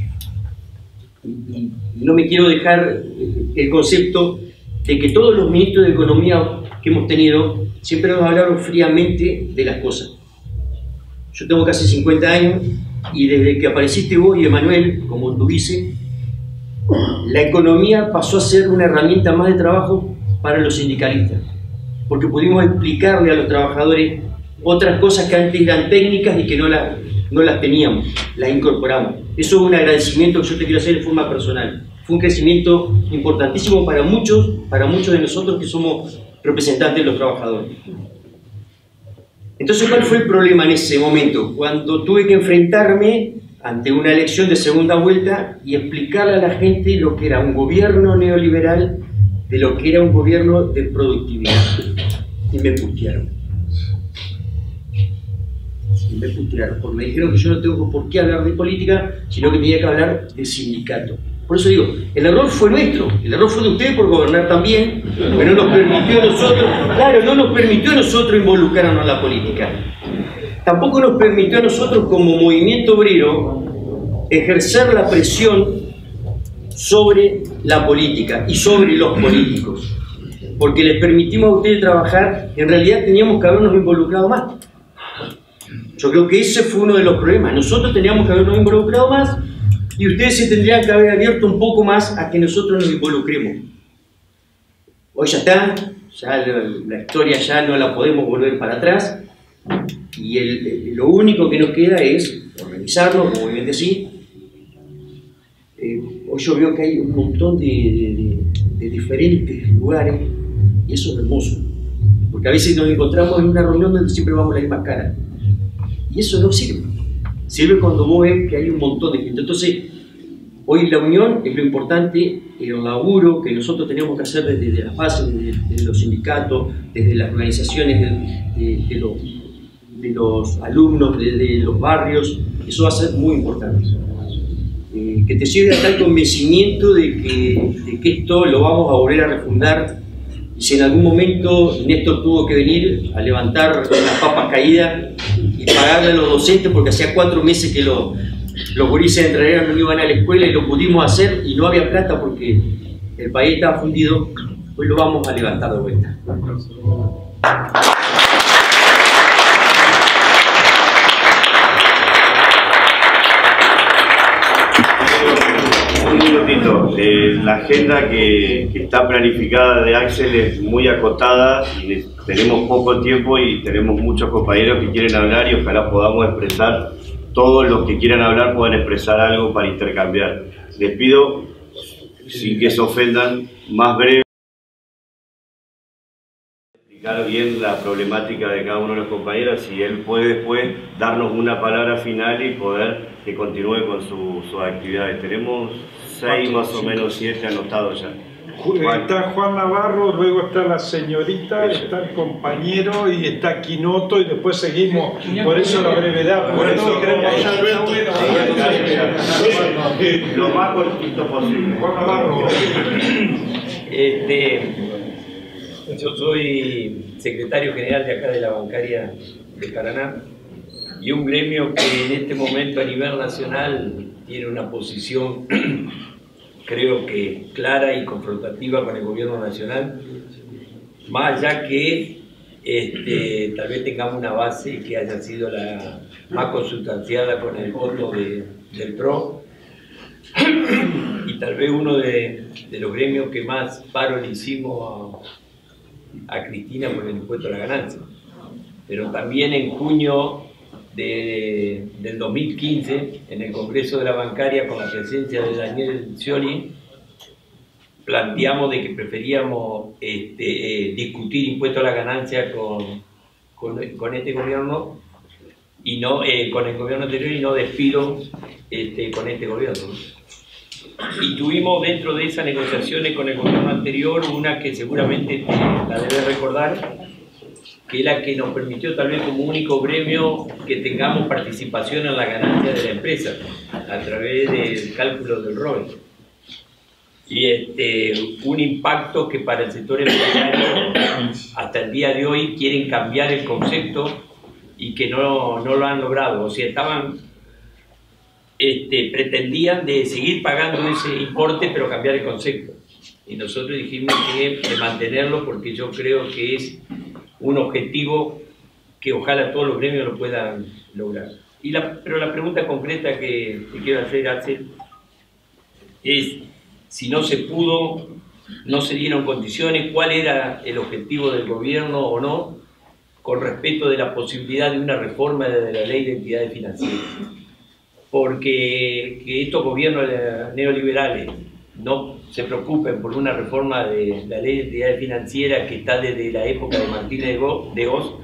Y no me quiero dejar el concepto de que todos los ministros de Economía que hemos tenido siempre nos hablaron fríamente de las cosas. Yo tengo casi 50 años y desde que apareciste vos y Emanuel, como tu vice, la economía pasó a ser una herramienta más de trabajo para los sindicalistas, porque pudimos explicarle a los trabajadores otras cosas que antes eran técnicas y que no las teníamos, las incorporamos. Eso es un agradecimiento que yo te quiero hacer de forma personal. Fue un crecimiento importantísimo para muchos de nosotros que somos representantes de los trabajadores. Entonces, ¿cuál fue el problema en ese momento? Cuando tuve que enfrentarme ante una elección de segunda vuelta y explicarle a la gente lo que era un gobierno neoliberal de lo que era un gobierno de productividad. Y me putearon. Porque me dijeron que yo no tengo por qué hablar de política, sino que tenía que hablar de sindicato. Por eso digo, el error fue nuestro, el error fue de ustedes por gobernar también, pero no nos permitió a nosotros, no nos permitió a nosotros involucrarnos en la política. Tampoco nos permitió a nosotros como movimiento obrero ejercer la presión sobre la política y sobre los políticos, porque les permitimos a ustedes trabajar. En realidad teníamos que habernos involucrado más. Yo creo que ese fue uno de los problemas. Nosotros teníamos que habernos involucrado más y ustedes se tendrían que haber abierto un poco más a que nosotros nos involucremos. Hoy ya está, ya la historia ya no la podemos volver para atrás y lo único que nos queda es organizarnos, como bien decía. Hoy yo veo que hay un montón de diferentes lugares y eso es hermoso, porque a veces nos encontramos en una reunión donde siempre vamos a la misma cara y eso no sirve. Sirve cuando vos ves que hay un montón de gente. Entonces, hoy la unión es lo importante, el laburo que nosotros tenemos que hacer desde las bases, desde los sindicatos, desde las organizaciones de los alumnos, desde los barrios, eso va a ser muy importante. Que te sirve hasta el convencimiento de que esto lo vamos a volver a refundar. Y si en algún momento Néstor tuvo que venir a levantar las papas caídas y pagarle a los docentes porque hacía 4 meses que los gurises de Entre Ríos no iban a la escuela y lo pudimos hacer y no había plata porque el país estaba fundido, pues lo vamos a levantar de vuelta. Un minutito. La agenda que está planificada de Axel es muy acotada y tenemos poco tiempo y tenemos muchos compañeros que quieren hablar y ojalá podamos expresar, todos los que quieran hablar puedan expresar algo para intercambiar. Les pido, sin que se ofendan, más breve, explicar bien la problemática de cada uno de los compañeros, si él puede después darnos una palabra final y poder que continúe con sus actividades. Tenemos 6 más o menos 7 anotados ya. Está Juan Navarro, luego está la señorita, está el compañero y está Quinoto y después seguimos. Por eso la brevedad. Por eso lo más cortito posible. Juan Navarro. Yo soy secretario general de acá de la bancaria de Paraná y un gremio que en este momento a nivel nacional tiene una posición creo que clara y confrontativa con el gobierno nacional, más allá que tal vez tengamos una base que haya sido la más consustanciada con el voto del PRO y tal vez uno de los gremios que más paro le hicimos a Cristina por el impuesto a la ganancia. Pero también en junio del 2015, en el Congreso de la Bancaria, con la presencia de Daniel Scioli, planteamos de que preferíamos discutir impuesto a la ganancia con este gobierno y no con el gobierno anterior y no despido con este gobierno. Y tuvimos dentro de esas negociaciones con el gobierno anterior una que seguramente la debes recordar, que es la que nos permitió tal vez como único gremio que tengamos participación en la ganancia de la empresa a través del cálculo del ROE. Y un impacto que para el sector empresario hasta el día de hoy quieren cambiar el concepto y que no lo han logrado. O sea, pretendían de seguir pagando ese importe pero cambiar el concepto. Y nosotros dijimos que de mantenerlo porque yo creo que es un objetivo que ojalá todos los gremios lo puedan lograr. Pero la pregunta concreta que te quiero hacer, Axel, es si no se pudo, no se dieron condiciones, cuál era el objetivo del gobierno o no, con respecto de la posibilidad de una reforma de la ley de entidades financieras. Porque que estos gobiernos neoliberales no se preocupen por una reforma de la ley de entidades financieras que está desde la época de Martínez de Hoz,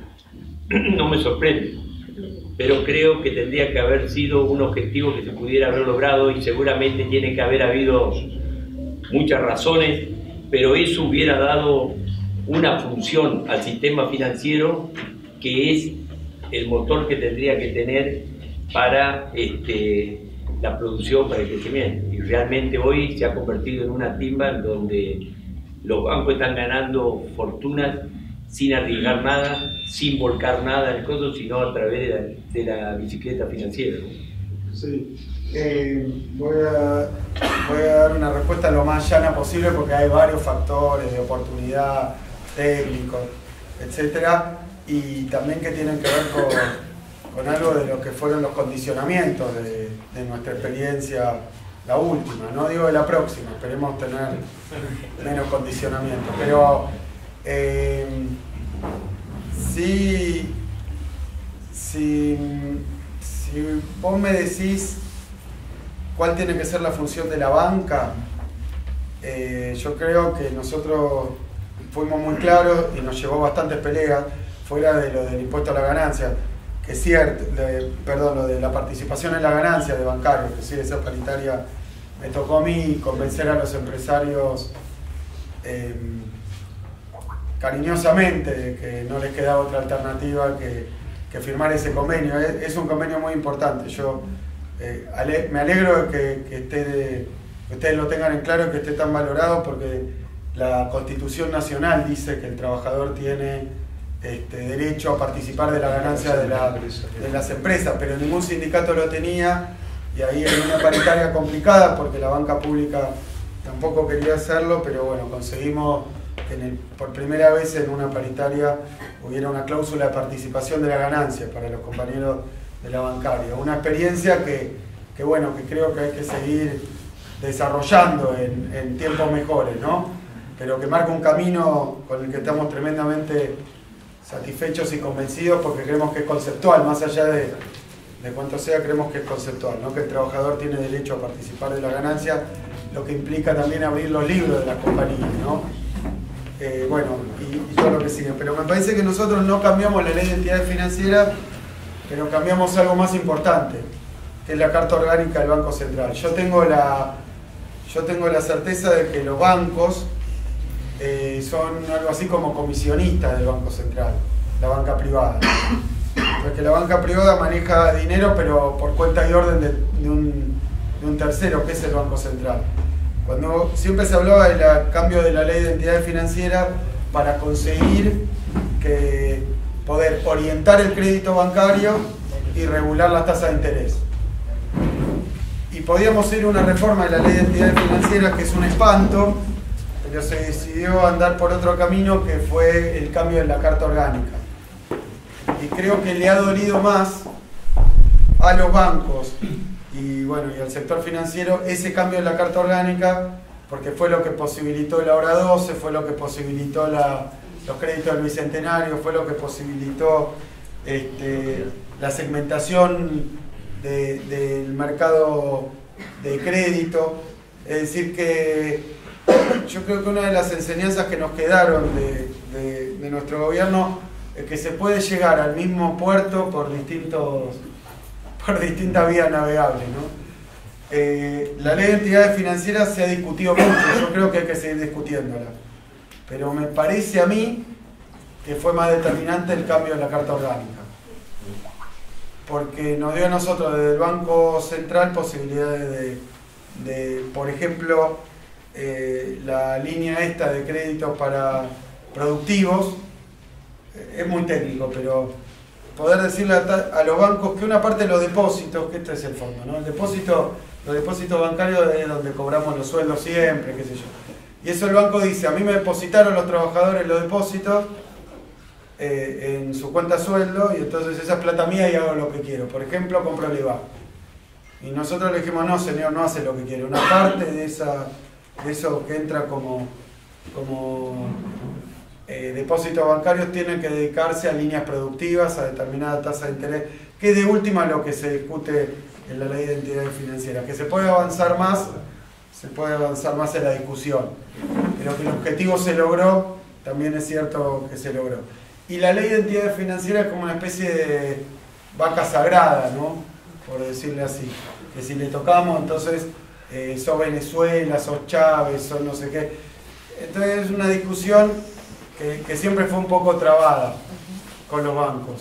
no me sorprende. Pero creo que tendría que haber sido un objetivo que se pudiera haber logrado y seguramente tiene que haber habido muchas razones, pero eso hubiera dado una función al sistema financiero que es el motor que tendría que tener para la producción, para el crecimiento. Y realmente hoy se ha convertido en una timba en donde los bancos están ganando fortunas sin arriesgar nada, sin volcar nada en el costo, sino a través de la bicicleta financiera, ¿no? Sí. Voy a dar una respuesta lo más llana posible porque hay varios factores de oportunidad, técnicos, etcétera, y también que tienen que ver algo de lo que fueron los condicionamientos de nuestra experiencia, la última, no digo de la próxima, esperemos tener menos condicionamientos, pero si vos me decís cuál tiene que ser la función de la banca, yo creo que nosotros fuimos muy claros y nos llevó bastantes peleas fuera de lo del impuesto a la ganancia, que es cierto, lo de la participación en la ganancia de bancarios, que sí, esa paritaria me tocó a mí convencer a los empresarios cariñosamente de que no les quedaba otra alternativa que firmar ese convenio. Es un convenio muy importante. Yo me alegro de que ustedes lo tengan en claro y que esté tan valorado, porque la Constitución Nacional dice que el trabajador tiene derecho a participar de la ganancia de las empresas, pero ningún sindicato lo tenía, y ahí hay una paritaria complicada porque la banca pública tampoco quería hacerlo, pero bueno, conseguimos que por primera vez en una paritaria hubiera una cláusula de participación de la ganancia para los compañeros de la bancaria. Una experiencia que bueno, que creo que hay que seguir desarrollando en tiempos mejores, ¿no? Pero que marca un camino con el que estamos tremendamente satisfechos y convencidos, porque creemos que es conceptual, más allá de cuánto sea, creemos que es conceptual, ¿no? Que el trabajador tiene derecho a participar de la ganancia, lo que implica también abrir los libros de las compañías, ¿no? Bueno, y todo lo que sigue. Pero me parece que nosotros no cambiamos la ley de entidades financieras, pero cambiamos algo más importante, que es la Carta Orgánica del Banco Central. Yo tengo la certeza de que los bancos son algo así como comisionistas del Banco Central, la banca privada. Porque la banca privada maneja dinero, pero por cuenta y orden de un tercero, que es el Banco Central. Cuando siempre se hablaba del cambio de la ley de entidades financieras para conseguir poder orientar el crédito bancario y regular las tasas de interés. Y podíamos ir a una reforma de la ley de entidades financieras, que es un espanto, pero se decidió andar por otro camino, que fue el cambio de la Carta Orgánica. Y creo que le ha dolido más a los bancos y al sector financiero ese cambio de la Carta Orgánica, porque fue lo que posibilitó la hora 12, fue lo que posibilitó los créditos del Bicentenario, fue lo que posibilitó la segmentación del mercado de crédito. Es decir que yo creo que una de las enseñanzas que nos quedaron de nuestro gobierno es que se puede llegar al mismo puerto por distintas vías navegables, ¿no? La ley de entidades financieras se ha discutido mucho, yo creo que hay que seguir discutiéndola, pero me parece a mí que fue más determinante el cambio de la Carta Orgánica, porque nos dio a nosotros desde el Banco Central posibilidades de por ejemplo, la línea esta de créditos para productivos. Es muy técnico, pero poder decirle a los bancos que una parte de los depósitos, que este es el fondo, ¿no? Los depósitos bancarios es donde cobramos los sueldos siempre, qué sé yo. Y eso el banco dice, a mí me depositaron los trabajadores los depósitos en su cuenta sueldo, y entonces esa es plata mía y hago lo que quiero. Por ejemplo, compro el IVA. Y nosotros le dijimos, no señor, no hace lo que quiere. Una parte de eso que entra como depósitos bancarios tienen que dedicarse a líneas productivas, a determinada tasa de interés, que de última es lo que se discute en la ley de entidades financieras, que se puede avanzar más en la discusión, pero que el objetivo se logró, también es cierto que se logró. Y la ley de entidades financieras es como una especie de vaca sagrada, ¿no? Por decirle así, que si le tocamos, entonces sos Venezuela, sos Chávez, sos no sé qué. Entonces es una discusión que siempre fue un poco trabada con los bancos.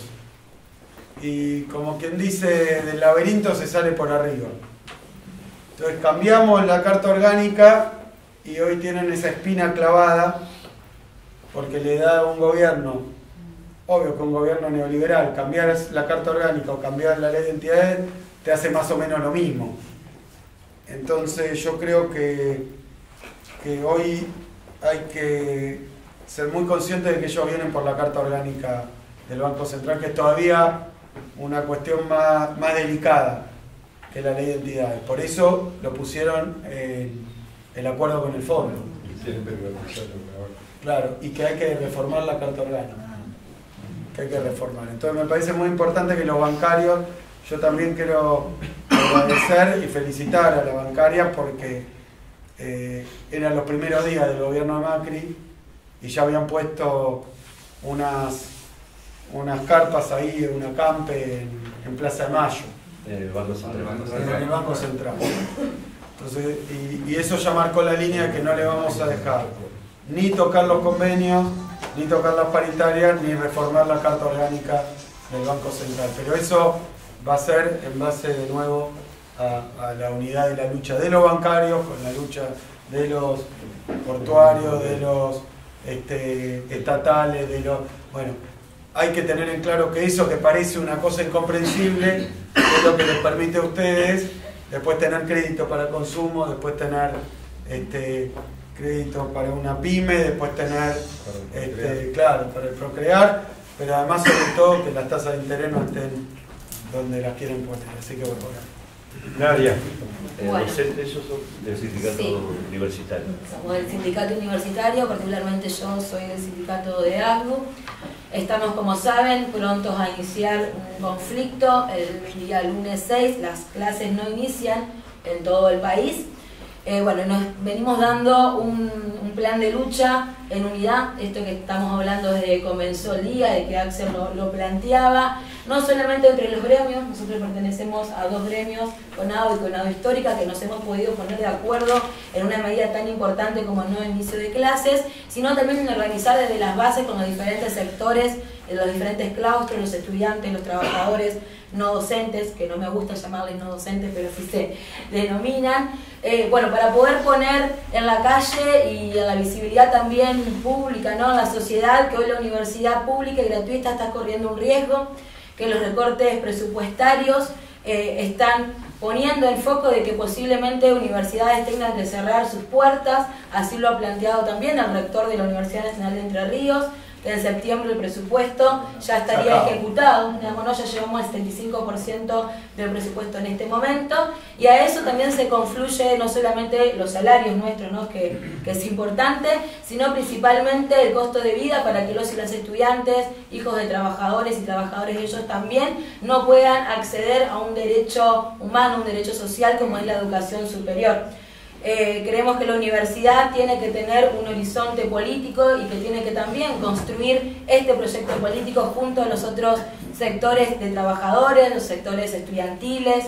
Y como quien dice, del laberinto se sale por arriba. Entonces cambiamos la Carta Orgánica y hoy tienen esa espina clavada, porque le da a un gobierno, obvio que un gobierno neoliberal, cambiar la Carta Orgánica o cambiar la ley de entidades te hace más o menos lo mismo. Entonces yo creo que hoy hay que ser muy conscientes de que ellos vienen por la Carta Orgánica del Banco Central, que todavía una cuestión más delicada que la ley de entidades. Por eso lo pusieron en el acuerdo con el fondo. Claro, y que hay que reformar la Carta Orgánica. Que hay que reformar. Entonces me parece muy importante que los bancarios, yo también quiero agradecer y felicitar a la bancaria porque eran los primeros días del gobierno de Macri y ya habían puesto unas carpas ahí, una campe en Plaza de Mayo. En el Banco Central. En el Banco Central. Entonces, y eso ya marcó la línea que no le vamos a dejar ni tocar los convenios, ni tocar las paritarias, ni reformar la Carta Orgánica del Banco Central. Pero eso va a ser en base de nuevo a la unidad de la lucha de los bancarios, con la lucha de los portuarios, de los estatales, de los... Bueno, hay que tener en claro que eso que parece una cosa incomprensible es lo que les permite a ustedes después tener crédito para consumo, después tener crédito para una pyme, después tener, claro, para el procrear, pero además sobre todo que las tasas de interés no estén donde las quieren poner. Así que bueno. Nadia. Bueno. Docentes, ellos son del sindicato universitario. Somos del sindicato universitario, particularmente yo soy del sindicato de ASGU. Estamos, como saben, prontos a iniciar un conflicto. El día lunes 6 las clases no inician en todo el país. Bueno, nos venimos dando un plan de lucha en unidad, esto que estamos hablando desde que comenzó el día, de que Axel lo planteaba, no solamente entre los gremios, nosotros pertenecemos a dos gremios, CONADO y CONADO Histórica, que nos hemos podido poner de acuerdo en una medida tan importante como el nuevo inicio de clases, sino también en organizar desde las bases con los diferentes sectores, los diferentes claustros, los estudiantes, los trabajadores, no docentes, que no me gusta llamarles no docentes, pero así se denominan, bueno, para poder poner en la calle y en la visibilidad también pública, ¿no?, en la sociedad, que hoy la universidad pública y gratuita está corriendo un riesgo, que los recortes presupuestarios están poniendo el foco de que posiblemente universidades tengan que cerrar sus puertas. Así lo ha planteado también el rector de la Universidad Nacional de Entre Ríos, que en septiembre el presupuesto ya estaría ejecutado, digamos, ¿no? Ya llevamos el 75% del presupuesto en este momento, y a eso también se confluye no solamente los salarios nuestros, ¿no?, que es importante, sino principalmente el costo de vida para que los y las estudiantes, hijos de trabajadores y trabajadores ellos también, no puedan acceder a un derecho humano, un derecho social como es la educación superior. Creemos que la universidad tiene que tener un horizonte político y que tiene que también construir este proyecto político junto a los otros sectores de trabajadores, los sectores estudiantiles,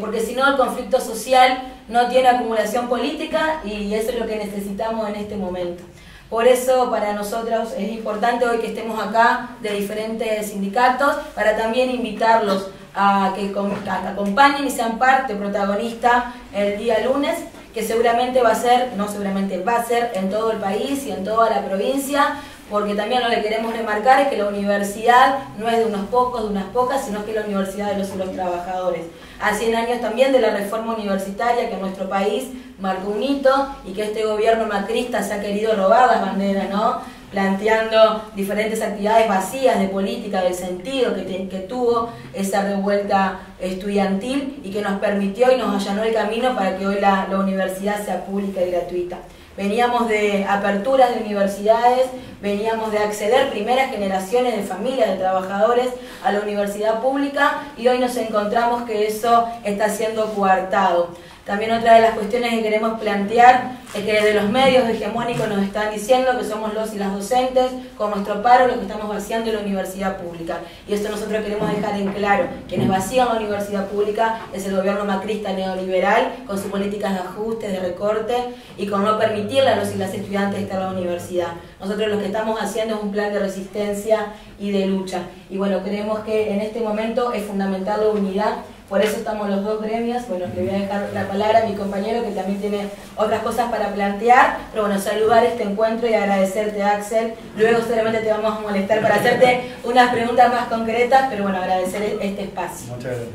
porque si no el conflicto social no tiene acumulación política y eso es lo que necesitamos en este momento. Por eso para nosotros es importante hoy que estemos acá de diferentes sindicatos para también invitarlos a que acompañen y sean parte protagonista el día lunes, que seguramente va a ser, no seguramente va a ser en todo el país y en toda la provincia, porque también lo que queremos remarcar es que la universidad no es de unos pocos, de unas pocas, sino que es la universidad de los trabajadores. A 100 años también de la reforma universitaria que en nuestro país marcó un hito y que este gobierno macrista se ha querido robar las banderas, ¿no?, planteando diferentes actividades vacías de política, del sentido que tuvo esa revuelta estudiantil y que nos permitió y nos allanó el camino para que hoy la universidad sea pública y gratuita. Veníamos de aperturas de universidades, veníamos de acceder primeras generaciones de familias, de trabajadores a la universidad pública y hoy nos encontramos que eso está siendo coartado. También otra de las cuestiones que queremos plantear es que desde los medios hegemónicos nos están diciendo que somos los y las docentes, con nuestro paro, los que estamos vaciando la universidad pública. Y esto nosotros queremos dejar en claro. Quienes vacían la universidad pública es el gobierno macrista neoliberal, con sus políticas de ajuste, de recorte, y con no permitirle a los y las estudiantes estar en la universidad. Nosotros lo que estamos haciendo es un plan de resistencia y de lucha. Y bueno, creemos que en este momento es fundamental la unidad. Por eso estamos los dos gremios. Bueno, le voy a dejar la palabra a mi compañero que también tiene otras cosas para plantear, pero bueno, saludar este encuentro y agradecerte, Axel. Luego seguramente te vamos a molestar para hacerte unas preguntas más concretas, pero bueno, agradecer este espacio. Muchas gracias.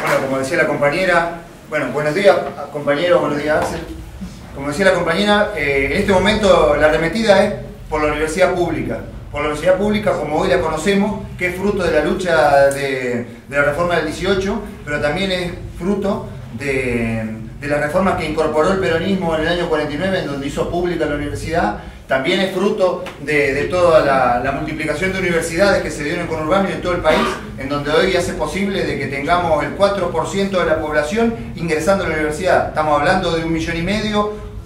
Bueno, como decía la compañera, bueno, buenos días compañeros, buenos días Axel. como decía la compañera, en este momento la arremetida es por la universidad pública. Por la universidad pública como hoy la conocemos, que es fruto de la lucha de la reforma del 18, pero también es fruto de las reformas que incorporó el peronismo en el año 49, en donde hizo pública la universidad. También es fruto de toda la multiplicación de universidades que se dio en el conurbano y en todo el país, en donde hoy hace posible de que tengamos el 4% de la población ingresando a la universidad. Estamos hablando de 1,5 millones,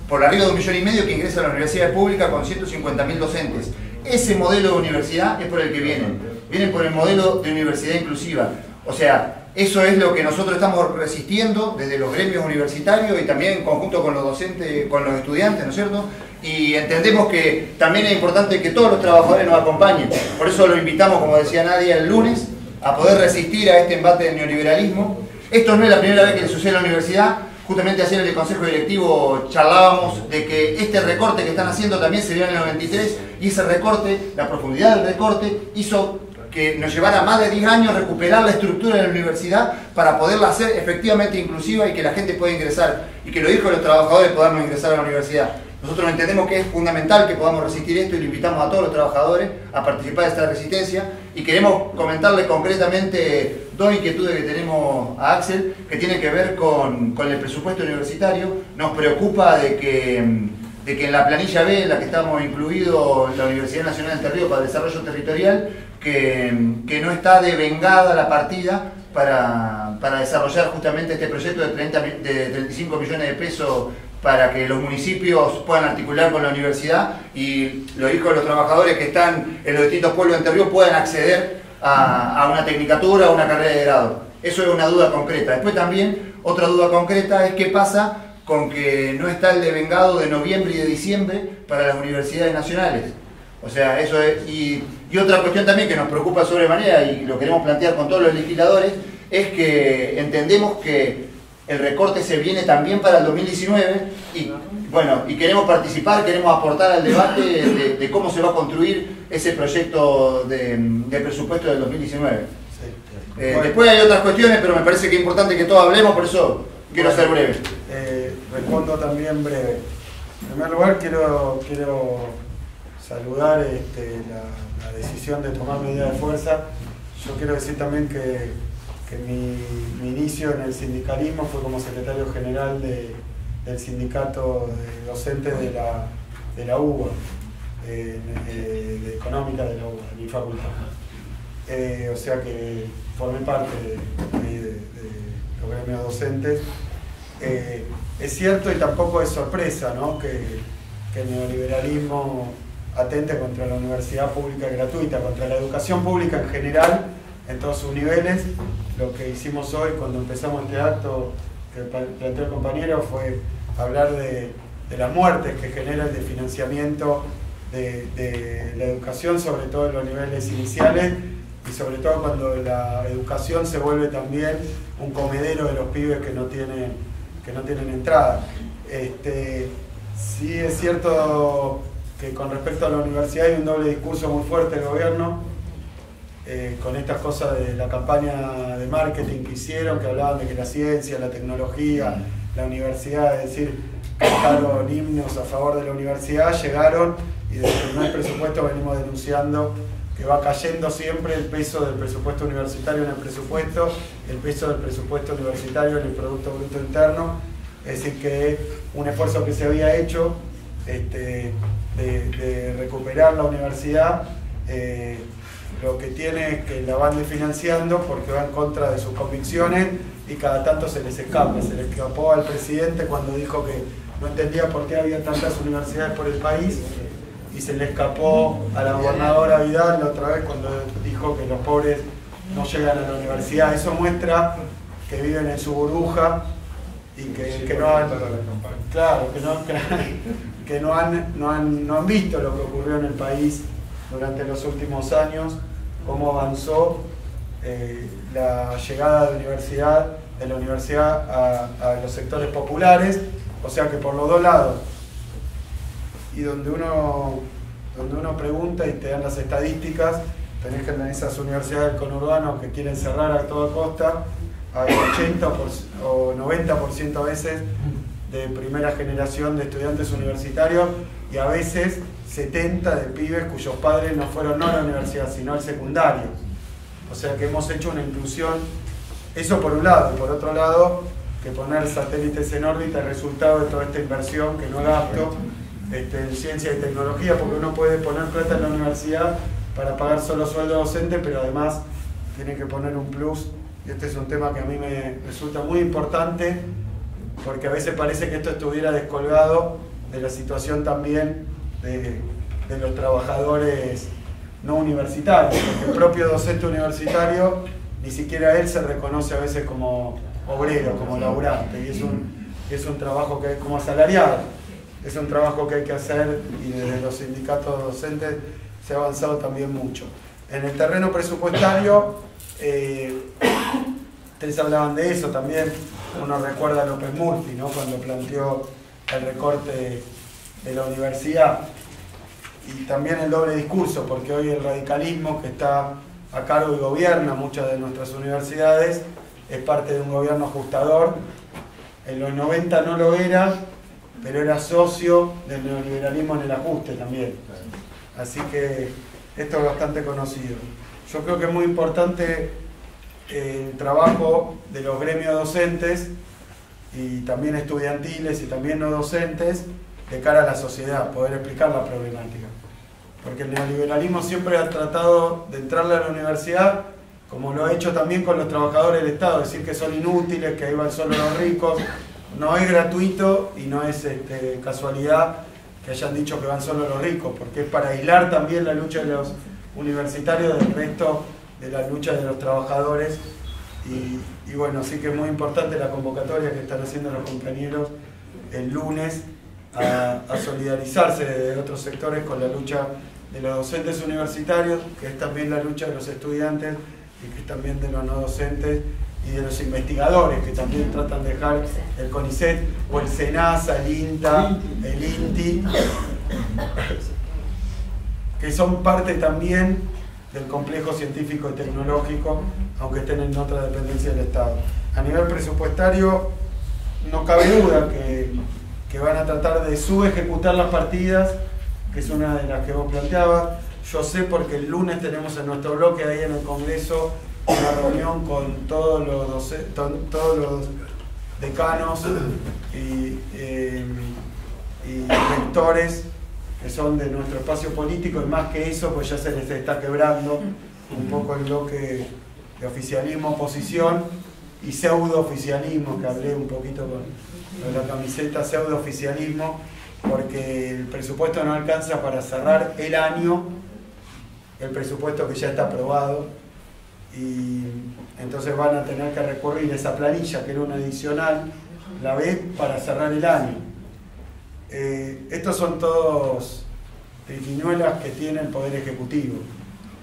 por arriba de 1,5 millones que ingresa a la universidad pública con 150.000 docentes. Ese modelo de universidad es por el que vienen por el modelo de universidad inclusiva. O sea, eso es lo que nosotros estamos resistiendo desde los gremios universitarios y también en conjunto con los docentes, con los estudiantes, ¿no es cierto? Y entendemos que también es importante que todos los trabajadores nos acompañen. Por eso lo invitamos, como decía Nadia, el lunes a poder resistir a este embate del neoliberalismo. Esto no es la primera vez que le sucede a la universidad. Justamente ayer en el Consejo Directivo charlábamos de que este recorte que están haciendo también se dio en el 93 y ese recorte, la profundidad del recorte, hizo que nos llevara más de 10 años recuperar la estructura de la universidad para poderla hacer efectivamente inclusiva y que la gente pueda ingresar y que los hijos de los trabajadores podamos ingresar a la universidad. Nosotros entendemos que es fundamental que podamos resistir esto y le invitamos a todos los trabajadores a participar de esta resistencia y queremos comentarles concretamente dos inquietudes que tenemos a Axel que tienen que ver con el presupuesto universitario. Nos preocupa de que en la planilla B, en la que estamos incluidos la Universidad Nacional de Entre Ríos para el Desarrollo Territorial, que no está devengada la partida para desarrollar justamente este proyecto de 35 millones de pesos para que los municipios puedan articular con la universidad y los hijos de los trabajadores que están en los distintos pueblos de Entre Ríos puedan acceder a una tecnicatura o una carrera de grado. Eso es una duda concreta. Después también, otra duda concreta es qué pasa con que no está el devengado de noviembre y de diciembre para las universidades nacionales. O sea, eso es... Y otra cuestión también que nos preocupa sobremanera y lo queremos plantear con todos los legisladores es que entendemos que el recorte se viene también para el 2019 y bueno, y queremos participar, queremos aportar al debate de cómo se va a construir ese proyecto de presupuesto del 2019. Después hay otras cuestiones, pero me parece que es importante que todos hablemos, por eso quiero ser breve. Respondo también breve. En primer lugar quiero saludar la decisión de tomar medidas de fuerza. Yo quiero decir también que mi inicio en el sindicalismo fue como secretario general del sindicato de docentes de la UBA, de económica de la UBA, de mi facultad. O sea que formé parte de los gremios docentes. Es cierto y tampoco es sorpresa, ¿no?, que el neoliberalismo atente contra la universidad pública y gratuita, contra la educación pública en general, en todos sus niveles. Lo que hicimos hoy cuando empezamos este acto que planteó el compañero fue hablar de las muertes que genera el desfinanciamiento de la educación, sobre todo en los niveles iniciales y sobre todo cuando la educación se vuelve también un comedero de los pibes que no tienen entrada. Sí es cierto que con respecto a la universidad hay un doble discurso muy fuerte del gobierno, con estas cosas de la campaña de marketing que hicieron, que hablaban de que la ciencia, la tecnología, la universidad, es decir, cantaron himnos a favor de la universidad, llegaron y desde el primer presupuesto venimos denunciando que va cayendo siempre el peso del presupuesto universitario en el presupuesto, el peso del presupuesto universitario en el Producto Bruto Interno, es decir, que un esfuerzo que se había hecho de recuperar la universidad, lo que tiene es que la van desfinanciando porque va en contra de sus convicciones y cada tanto se les escapa. Se le escapó al presidente cuando dijo que no entendía por qué había tantas universidades por el país y se le escapó a la gobernadora Vidal la otra vez cuando dijo que los pobres no llegan a la universidad. Eso muestra que viven en su burbuja y que no han, claro, que no han visto lo que ocurrió en el país durante los últimos años, cómo avanzó la llegada de la universidad a los sectores populares, o sea que por los dos lados, y donde uno pregunta y te dan las estadísticas, tenés que en esas universidades del conurbano que quieren cerrar a toda costa, hay 80 o 90% a veces de primera generación de estudiantes universitarios y a veces 70 de pibes cuyos padres no fueron no a la universidad, sino al secundario. O sea que hemos hecho una inclusión, eso por un lado, y por otro lado, que poner satélites en órbita es resultado de toda esta inversión que no gasto en ciencia y tecnología, porque uno puede poner plata en la universidad para pagar solo sueldo docente, pero además tiene que poner un plus, y este es un tema que a mí me resulta muy importante, porque a veces parece que esto estuviera descolgado de la situación también de los trabajadores no universitarios, porque el propio docente universitario, ni siquiera él se reconoce a veces como obrero, como laburante, y es un trabajo que como asalariado, es un trabajo que hay que hacer, y desde los sindicatos docentes se ha avanzado también mucho. En el terreno presupuestario, ustedes hablaban de eso también, uno recuerda a López Murphy, ¿no?, cuando planteó el recorte de la universidad, y también el doble discurso, porque hoy el radicalismo que está a cargo y gobierna muchas de nuestras universidades es parte de un gobierno ajustador. En los 90 no lo era, pero era socio del neoliberalismo en el ajuste también. Así que esto es bastante conocido. Yo creo que es muy importante el trabajo de los gremios docentes y también estudiantiles y también no docentes de cara a la sociedad, poder explicar la problemática. Porque el neoliberalismo siempre ha tratado de entrarle a la universidad, como lo ha hecho también con los trabajadores del Estado, decir que son inútiles, que ahí van solo los ricos. No es gratuito y no es casualidad que hayan dicho que van solo los ricos, porque es para aislar también la lucha de los universitarios del resto de la lucha de los trabajadores. Y bueno, sí que es muy importante la convocatoria que están haciendo los compañeros el lunes a solidarizarse de otros sectores con la lucha de los docentes universitarios, que es también la lucha de los estudiantes y que es también de los no docentes y de los investigadores, que también tratan de dejar el CONICET o el SENASA, el INTA, el INTI, que son parte también del complejo científico y tecnológico, aunque estén en otra dependencia del Estado. A nivel presupuestario, no cabe duda que van a tratar de subejecutar las partidas, que es una de las que vos planteabas. Yo sé porque el lunes tenemos en nuestro bloque ahí en el Congreso una reunión con todos los decanos y rectores que son de nuestro espacio político, y más que eso, pues ya se les está quebrando un poco el bloque de oficialismo, oposición y pseudo-oficialismo, que hablé un poquito con la camiseta, pseudo-oficialismo, porque el presupuesto no alcanza para cerrar el año, el presupuesto que ya está aprobado, y entonces van a tener que recurrir a esa planilla, que era una adicional, la B, para cerrar el año. Estos son todos triquiñuelas que tiene el Poder Ejecutivo.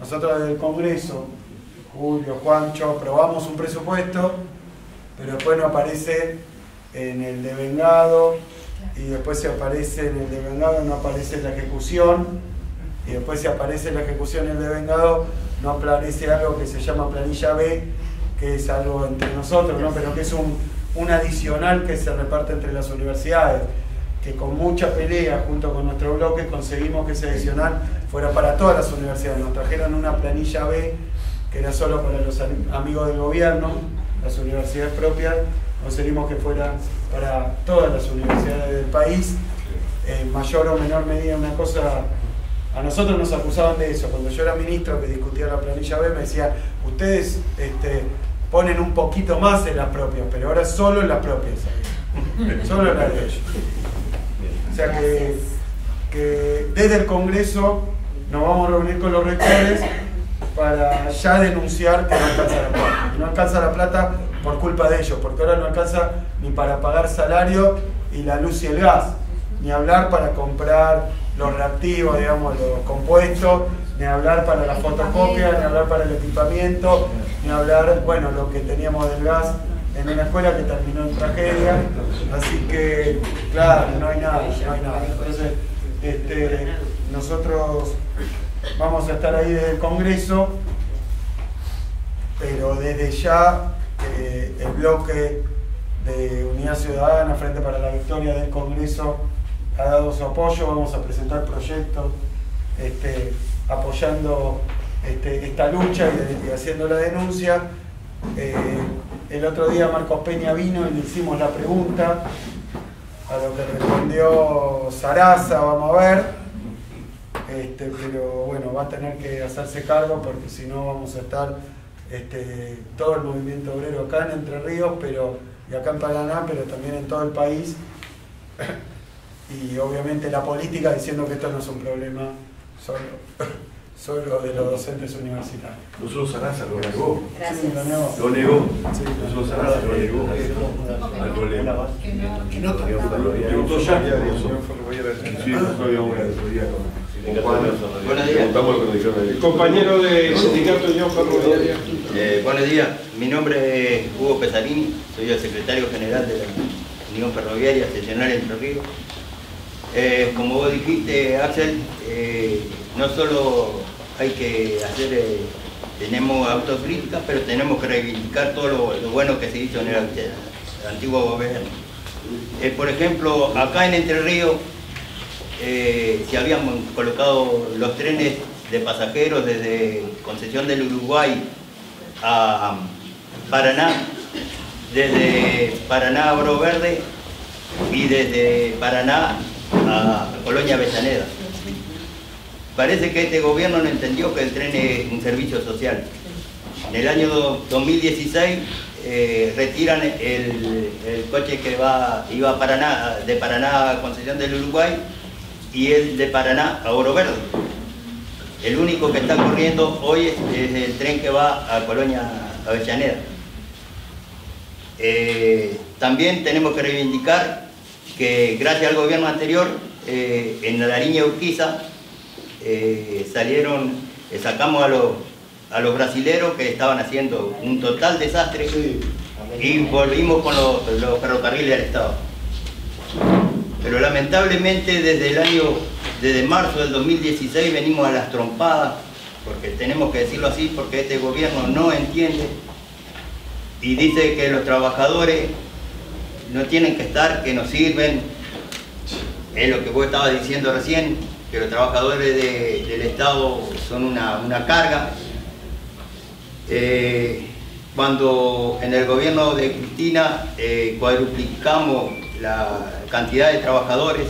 Nosotros desde el Congreso, Julio, Juancho, aprobamos un presupuesto, pero después no aparece en el devengado, y después si aparece en el devengado no aparece en la ejecución, y después si aparece en la ejecución en el devengado no aparece algo que se llama planilla B, que es algo entre nosotros, ¿no?, pero que es un adicional que se reparte entre las universidades, que con mucha pelea junto con nuestro bloque conseguimos que ese adicional fuera para todas las universidades. Nos trajeron una planilla B que era solo para los amigos del gobierno, las universidades propias, conseguimos que fuera para todas las universidades del país, en mayor o menor medida. Una cosa, a nosotros nos acusaban de eso, cuando yo era ministro que discutía la planilla B, me decían, ustedes ponen un poquito más en las propias, pero ahora solo en las propias, solo en las de ellos. O sea que desde el Congreso nos vamos a reunir con los rectores para ya denunciar que no alcanza la plata. No alcanza la plata por culpa de ellos, porque ahora no alcanza ni para pagar salario y la luz y el gas, ni hablar para comprar los reactivos, digamos, los compuestos, ni hablar para la fotocopia, ni hablar para el equipamiento, ni hablar, bueno, lo que teníamos del gas en una escuela que terminó en tragedia. Así que, claro, no hay nada, no hay nada. Entonces, nosotros vamos a estar ahí desde el Congreso, pero desde ya el bloque de Unidad Ciudadana, Frente para la Victoria del Congreso, ha dado su apoyo. Vamos a presentar proyectos apoyando esta lucha y haciendo la denuncia. El otro día Marcos Peña vino y le hicimos la pregunta, a lo que respondió Sarasa, vamos a ver, pero bueno, va a tener que hacerse cargo porque si no vamos a estar todo el movimiento obrero acá en Entre Ríos, y acá en Paraná, pero también en todo el país, y obviamente la política diciendo que esto no es un problema solo de los docentes universitarios. Nosotros Sarasa lo negó. Gracias. Sí, lo negó. Lo negó. Sí, Nosotros Sarasa lo negó. Preguntó ya. Buenos días. El compañero del sindicato Unión Ferroviaria. Buenos días, mi nombre es Hugo Pesarini, soy el secretario general de la Unión Ferroviaria Seccional Entre Ríos. Como vos dijiste, Axel, no solo hay que hacer, tenemos autocrítica, pero tenemos que reivindicar todo lo bueno que se hizo en el antiguo gobierno. Por ejemplo, acá en Entre Ríos se habían colocado los trenes de pasajeros desde Concesión del Uruguay a Paraná, desde Paraná a Oro Verde y desde Paraná a Colonia Avellaneda. Parece que este gobierno no entendió que el tren es un servicio social. En el año 2016 retiran el coche que iba a Paraná, de Paraná a Concesión del Uruguay, y el de Paraná a Oro Verde. El único que está corriendo hoy es el tren que va a Colonia Avellaneda. También tenemos que reivindicar que gracias al gobierno anterior, en la línea Urquiza, sacamos a los brasileros que estaban haciendo un total desastre, y volvimos con los ferrocarriles del Estado. Pero lamentablemente desde marzo del 2016 venimos a las trompadas, porque tenemos que decirlo así, porque este gobierno no entiende y dice que los trabajadores no tienen que estar, que no sirven. Es lo que vos estabas diciendo recién, que los trabajadores del Estado son una carga. Cuando en el gobierno de Cristina cuadruplicamos la cantidad de trabajadores,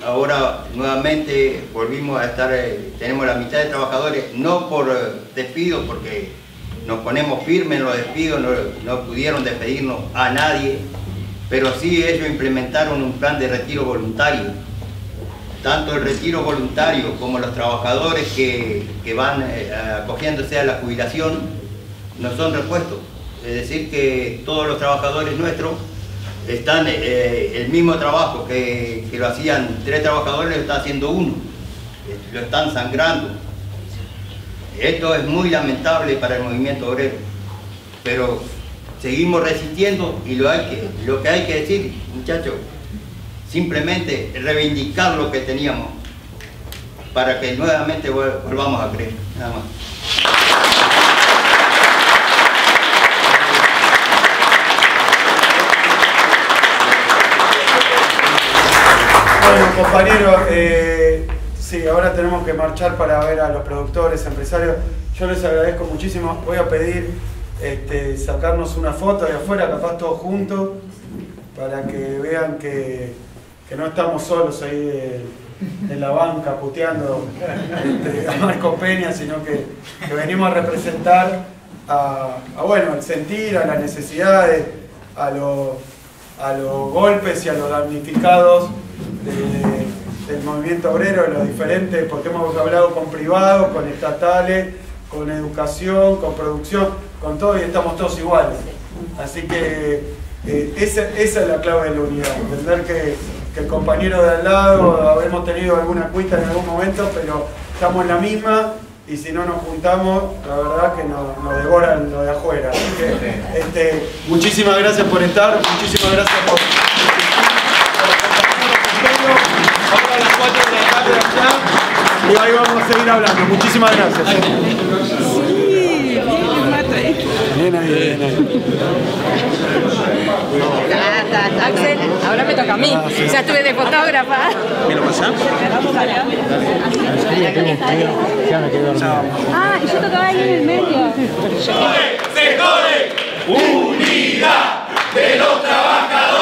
ahora nuevamente volvimos a estar, tenemos la mitad de trabajadores, no por despido, porque nos ponemos firmes en los despidos, no pudieron despedirnos a nadie, pero sí ellos implementaron un plan de retiro voluntario. Tanto el retiro voluntario como los trabajadores que van acogiéndose a la jubilación no son repuestos. Es decir, que todos los trabajadores nuestros están el mismo trabajo que lo hacían 3 trabajadores, lo está haciendo 1. Lo están sangrando. Esto es muy lamentable para el movimiento obrero, pero seguimos resistiendo, y lo que hay que decir, muchachos, simplemente reivindicar lo que teníamos para que nuevamente volvamos a creer, nada más. Bueno, compañeros, sí, ahora tenemos que marchar para ver a los productores, empresarios. Yo les agradezco muchísimo. Voy a pedir sacarnos una foto de afuera, capaz todos juntos, para que vean que no estamos solos ahí en la banca puteando a Marcos Peña, sino que venimos a representar bueno, el sentir, a las necesidades, a los golpes y a los damnificados del movimiento obrero, de los diferentes, porque hemos hablado con privados, con estatales, con educación, con producción, con todo, y estamos todos iguales. Así que esa es la clave de la unidad, entender que el compañero de al lado, habremos tenido alguna cuita en algún momento, pero estamos en la misma, y si no nos juntamos, la verdad que nos devoran lo de afuera. Así que muchísimas gracias por estar, muchísimas gracias por... Ahora a las 4 de la tarde allá, y ahí vamos a seguir hablando. Muchísimas gracias. Sí, bien, mata ahí. Bien ahí, bien ahí. Axel, ahora me toca a mí. Ya estuve de fotógrafa. ¿Me lo pasás? Ah, y yo tocaba ahí en el medio. ¡Se jode! ¡Unidad de los trabajadores!